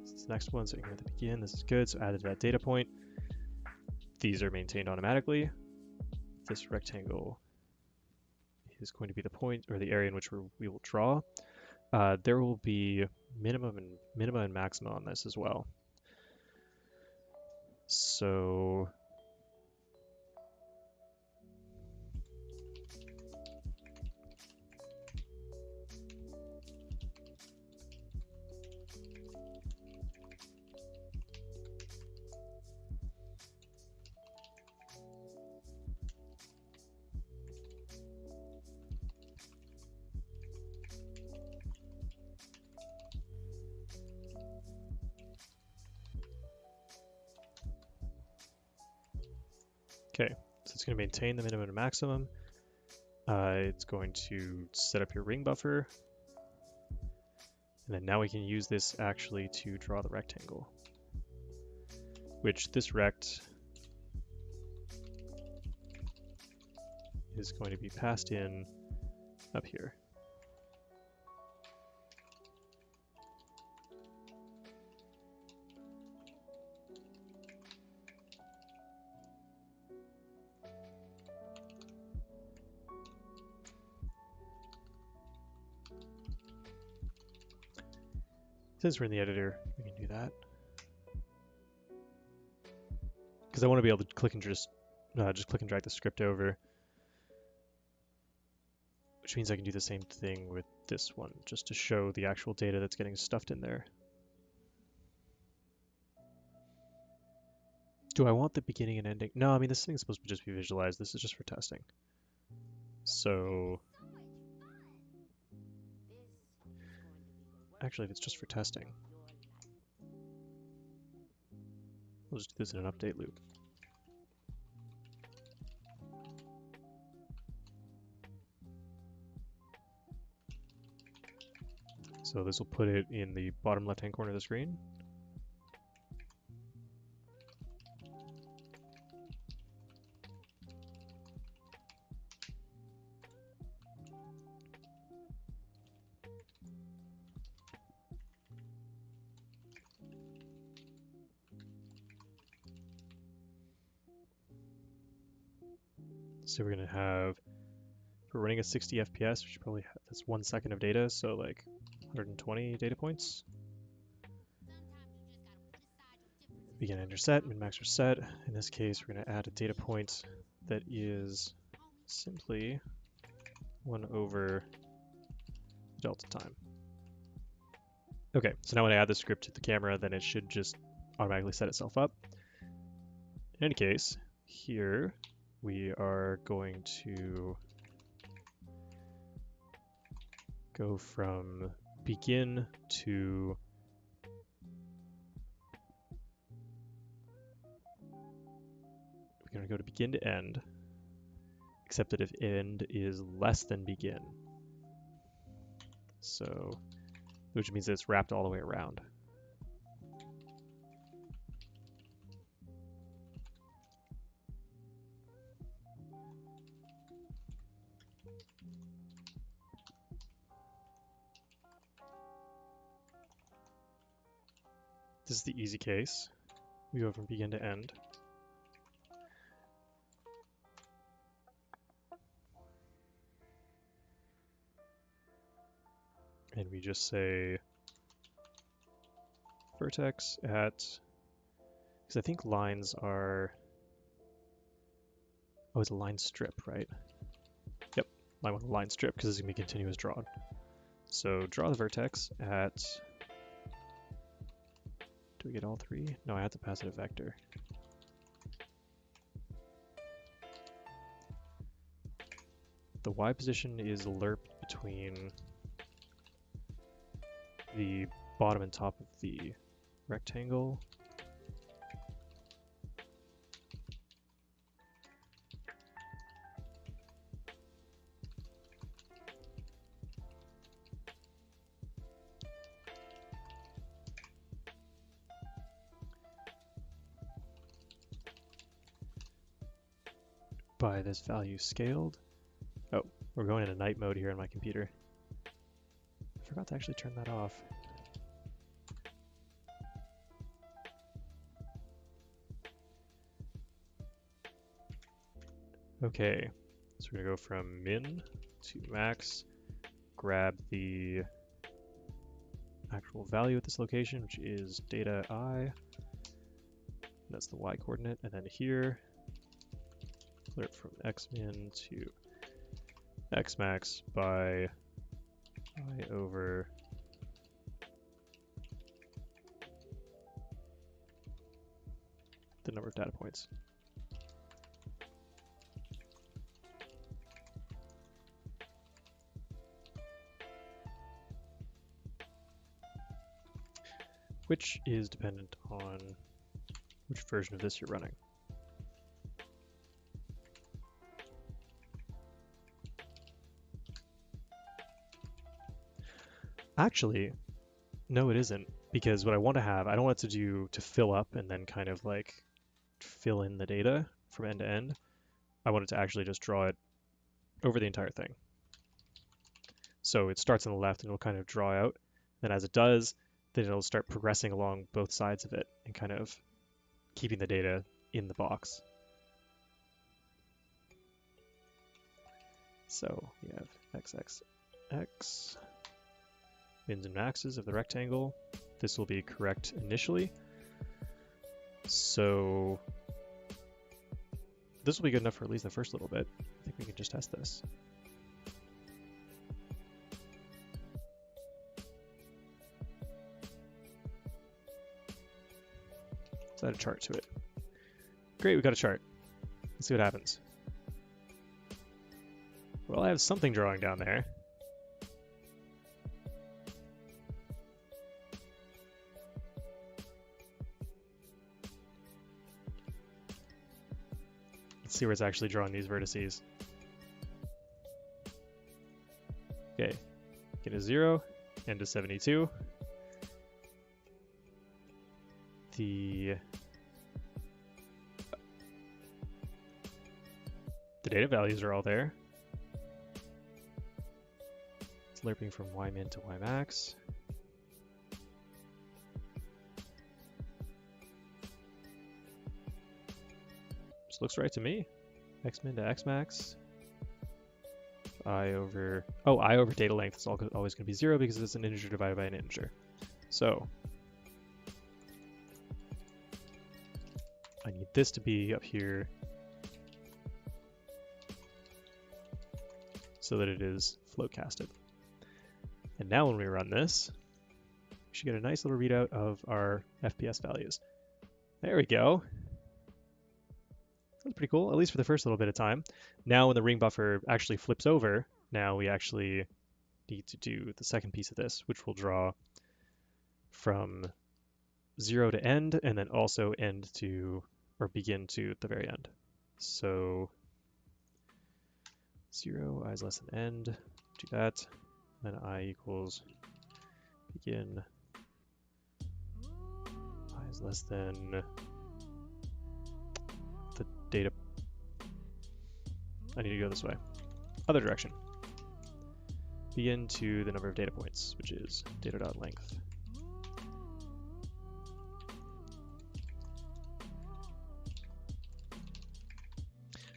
this is the next one, so increment the begin. This is good, so added that data point. These are maintained automatically. This rectangle is going to be the point or the area in which we will draw. There will be minimum and maximum on this as well. So okay, so it's going to maintain the minimum and maximum. It's going to set up your ring buffer. And then now we can use this actually to draw the rectangle, which this rect is going to be passed in up here. Since we're in the editor, we can do that. Because I want to be able to click and just click and drag the script over, which means I can do the same thing with this one, just to show the actual data that's getting stuffed in there. Do I want the beginning and ending? No, I mean, this thing's supposed to just be visualized. This is just for testing. So, actually, if it's just for testing, we'll just do this in an update loop. So this will put it in the bottom left-hand corner of the screen. So we're going to have, if we're running at 60 FPS, we should probably have, that's 1 second of data, so like 120 data points. Begin enter set, min max are set. In this case, we're going to add a data point that is simply 1 over delta time. Okay, so now when I add the script to the camera, then it should just automatically set itself up. In any case, here we are going to go from begin to we're going to go to begin to end, except that if end is less than begin. So, which means that it's wrapped all the way around. This is the easy case. We go from begin to end. And we just say vertex at, because I think lines are, oh, it's a line strip, right? Yep, I want a line strip because it's going to be continuous drawn. So draw the vertex at, do we get all three? No, I have to pass it a vector. The Y position is lerped between the bottom and top of the rectangle. By this value scaled. Oh, we're going into night mode here on my computer. I forgot to actually turn that off. Okay, so we're gonna go from min to max, grab the actual value at this location, which is data I. That's the Y coordinate, and then here, lerp from xmin to xmax by I over the number of data points. Which is dependent on which version of this you're running. Actually, no, it isn't, because what I want to have, I don't want it to do to fill up and then kind of like fill in the data from end to end. I want it to actually just draw it over the entire thing. So it starts on the left and it'll kind of draw out. Then as it does, then it'll start progressing along both sides of it and kind of keeping the data in the box. So we have xxx, mins and maxes of the rectangle. this will be correct initially. So this will be good enough for at least the first little bit. I think we can just test this. Let's add a chart to it. Great, we got a chart. Let's see what happens. Well, I have something drawing down there. Let's see where it's actually drawing these vertices. Okay, get a 0 and a 72. The data values are all there. It's lerping from ymin to ymax. This looks right to me. Xmin to xmax. I over data length is always going to be 0 because it's an integer divided by an integer. So I need this to be up here so that it is float casted. And now when we run this, we should get a nice little readout of our FPS values. There we go. That's pretty cool, at least for the first little bit of time. Now when the ring buffer actually flips over, now we actually need to do the second piece of this, which will draw from 0 to end, and then also end to, or begin to the very end. So 0, I is less than end, do that, then I equals begin, I is less than the data, I need to go this way, other direction, begin to the number of data points, which is data.length.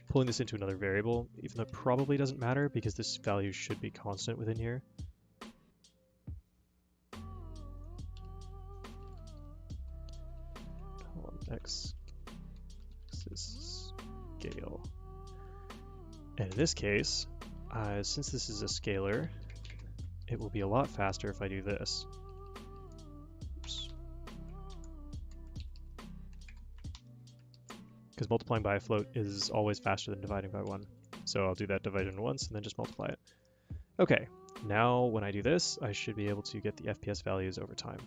Pulling this into another variable, even though it probably doesn't matter because this value should be constant within here. X axis scale. And in this case, since this is a scalar, it will be a lot faster if I do this. Oops. Because multiplying by a float is always faster than dividing by 1. So I'll do that division once and then just multiply it. Okay, now when I do this, I should be able to get the FPS values over time.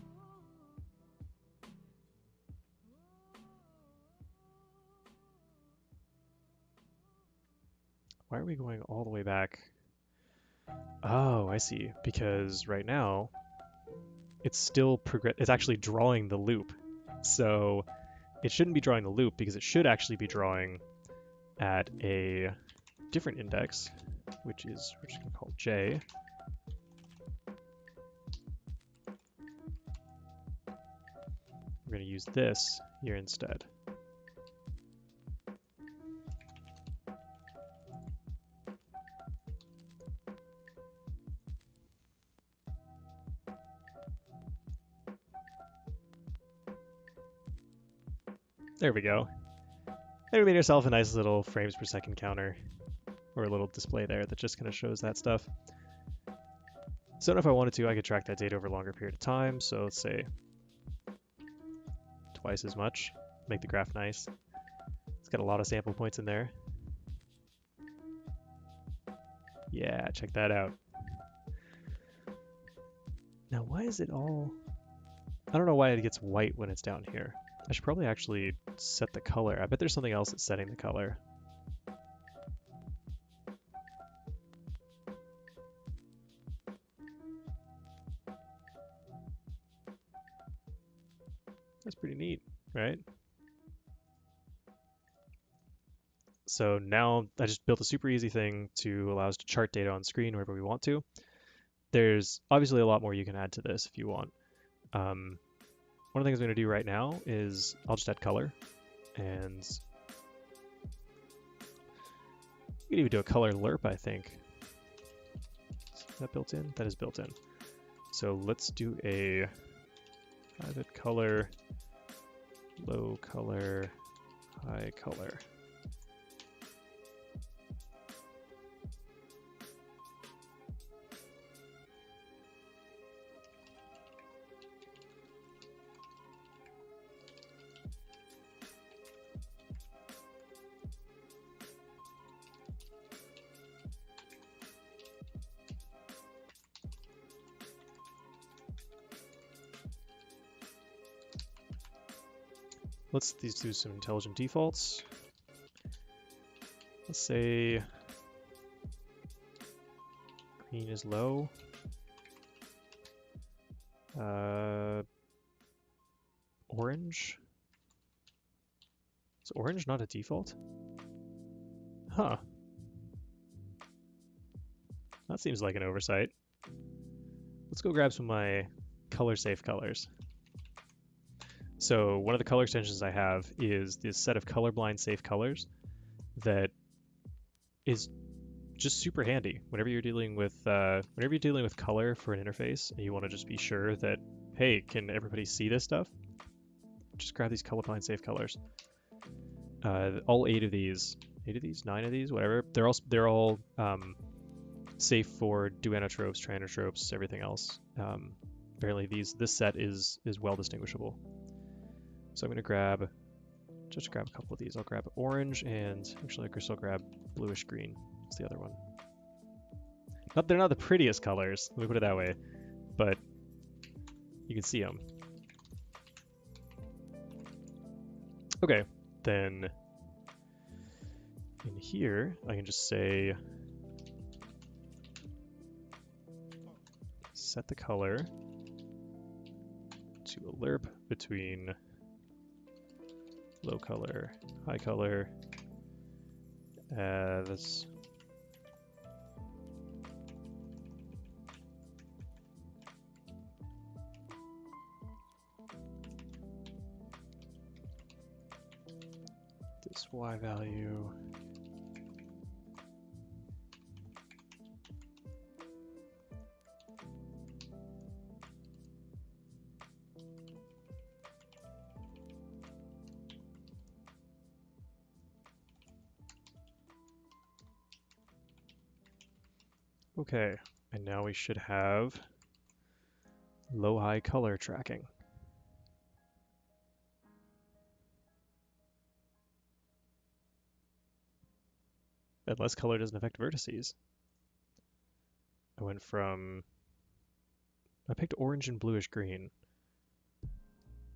Why are we going all the way back? Oh, I see. Because right now, it's still it's actually drawing the loop. So it shouldn't be drawing the loop because it should actually be drawing at a different index, which is, we're just going to call J. We're going to use this here instead. There we go. And we made ourselves a nice little frames per second counter, or a little display there that just kind of shows that stuff. So if I wanted to, I could track that data over a longer period of time. So let's say twice as much, make the graph nice. It's got a lot of sample points in there. Yeah, check that out. Now, why is it all... I don't know why it gets white when it's down here. I should probably actually set the color. I bet there's something else that's setting the color. That's pretty neat, right? So now I just built a super easy thing to allow us to chart data on screen wherever we want to. There's obviously a lot more you can add to this if you want. One of the things I'm going to do right now is I'll just add color, and you can even do a color lerp, I think. Is that built in? That is built in. So let's do a private color, low color, high color. Let's do some intelligent defaults. Let's say green is low. Orange. Is orange not a default? Huh. That seems like an oversight. Let's go grab some of my color safe colors. So one of the color extensions I have is this set of colorblind safe colors that is just super handy whenever you're dealing with color for an interface and you want to just be sure that, hey, can everybody see this stuff? Just grab these colorblind safe colors. All 8 of these, 9 of these, whatever. They're all safe for duanotropes, trianotropes, everything else. Apparently this set is well distinguishable. So I'm going to grab a couple of these. I'll grab orange and actually I guess I'll grab bluish green. It's the other one. They're not the prettiest colors, let me put it that way, but you can see them. Okay, then in here I can just say set the color to a lerp between low color, high color, as this Y value okay, and now we should have low-high color tracking. Unless color doesn't affect vertices. I picked orange and bluish green.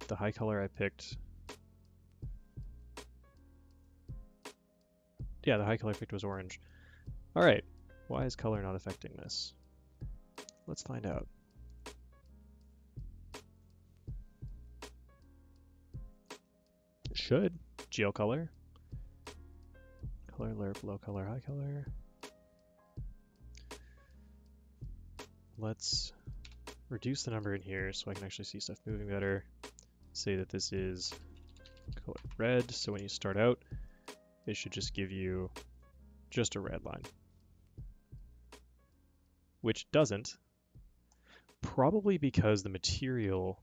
The high color I picked, yeah, the high color I picked was orange. All right, why is color not affecting this? Let's find out. It should. GL color. Color lerp, low color, high color. Let's reduce the number in here so I can actually see stuff moving better. Say that this is color red, so when you start out, it should just give you just a red line. Which doesn't. Probably because the material,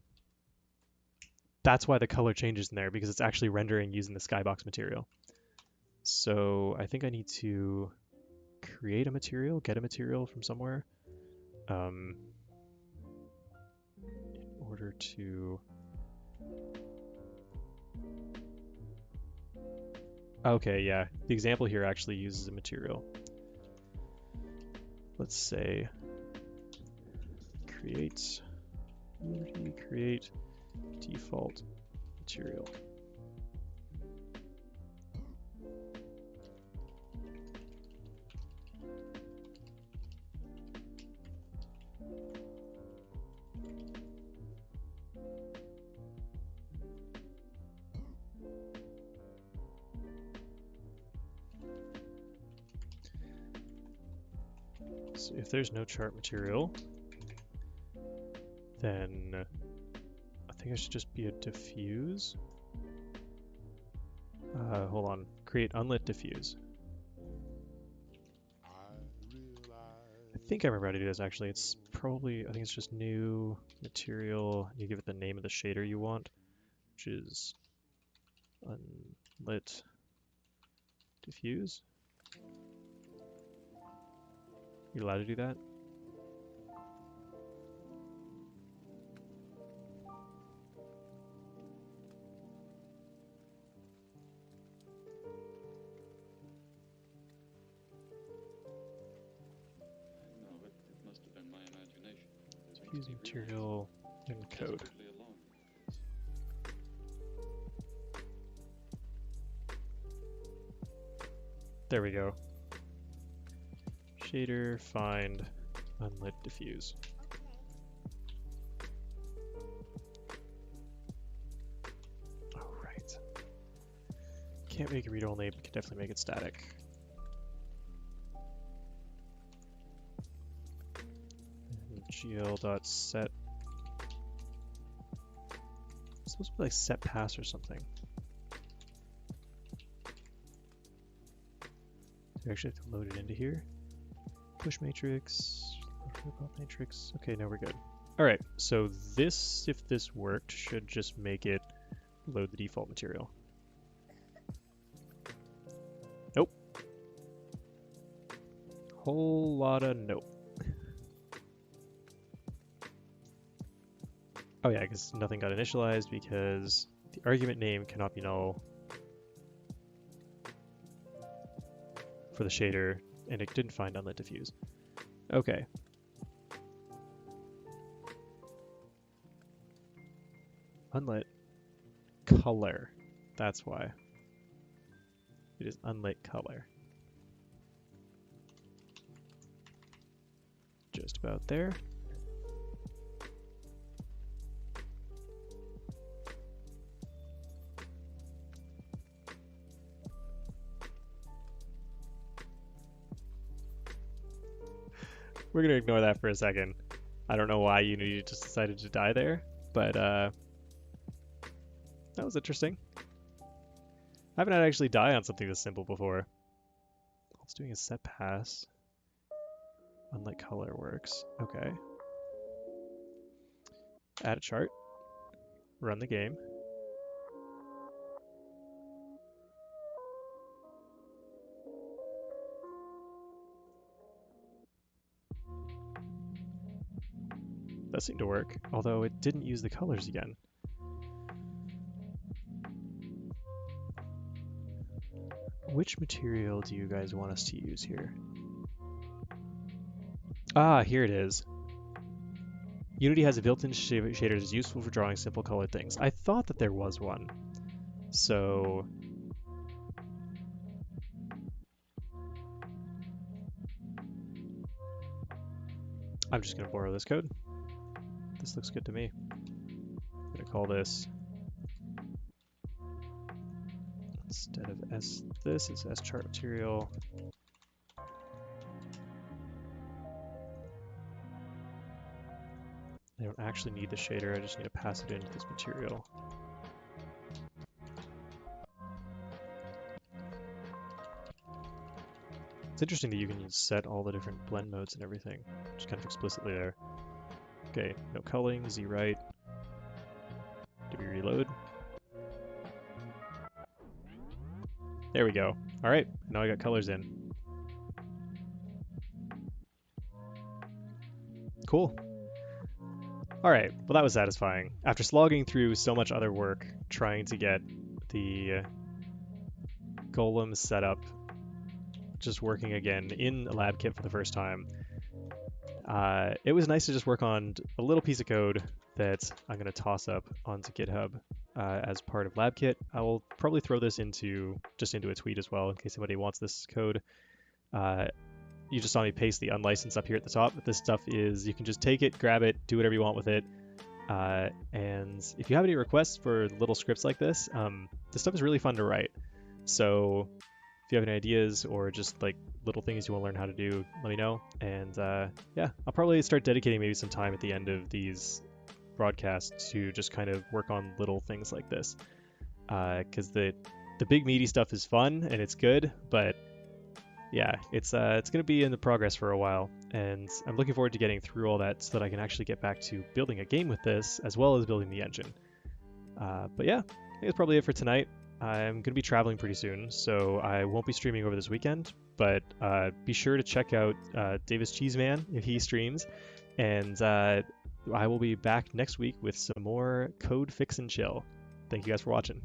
that's why the color changes in there, because it's actually rendering using the skybox material. So I think I need to create a material, get a material from somewhere, in order to... Okay, yeah, the example here actually uses a material. Let's say create default material. So if there's no chart material, then I think it should just be a diffuse. Hold on, create unlit diffuse. I think I remember how to do this actually. It's probably, I think it's just new material. You give it the name of the shader you want, which is unlit diffuse. You're allowed to do that? No, it must have been my imagination. Diffuse material in code. There we go. Shader, find, unlit diffuse. All right. Can't make it read only, but can definitely make it static. And gl.set. It's supposed to be like set pass or something. Do we actually have to load it into here? Push matrix, pop matrix. Okay, now we're good. All right, so this, if this worked, should just make it load the default material. Nope. Whole lot of nope. Oh yeah, because nothing got initialized because the argument name cannot be null for the shader, and it didn't find unlit diffuse. Okay. Unlit color. That's why. It is unlit color. Just about there. We're going to ignore that for a second. I don't know why Unity just decided to die there, but that was interesting. I haven't had to actually die on something this simple before. All it's doing is set pass. Unlit color works. Okay. Add a chart. Run the game. That seemed to work, although it didn't use the colors again. Which material do you guys want us to use here? Ah, here it is. Unity has a built-in shader that is useful for drawing simple colored things. I thought that there was one. So I'm just going to borrow this code. This looks good to me. I'm going to call this, instead of S, this is S chart material. I don't actually need the shader, I just need to pass it into this material. It's interesting that you can set all the different blend modes and everything, just kind of explicitly there. Okay, no culling, Z right. Do we reload? There we go. All right, now I got colors in. Cool. All right, well that was satisfying. After slogging through so much other work trying to get the golem set up, just working again in Labkit for the first time, it was nice to just work on a little piece of code that I'm going to toss up onto GitHub as part of Labkit. I will probably throw this into a tweet as well in case anybody wants this code. You just saw me paste the unlicensed up here at the top, but this stuff is, you can just take it, grab it, do whatever you want with it. And if you have any requests for little scripts like this stuff is really fun to write. So if you have any ideas or just like little things you want to learn how to do, let me know. And yeah, I'll probably start dedicating maybe some time at the end of these broadcasts to just kind of work on little things like this. Because the big meaty stuff is fun and it's good, but yeah, it's gonna be in the progress for a while, and I'm looking forward to getting through all that so that I can actually get back to building a game with this as well as building the engine. But yeah, I think that's probably it for tonight. I'm gonna be traveling pretty soon, so I won't be streaming over this weekend. But be sure to check out Davis Cheeseman if he streams, and I will be back next week with some more Code Fix and Chill. Thank you guys for watching.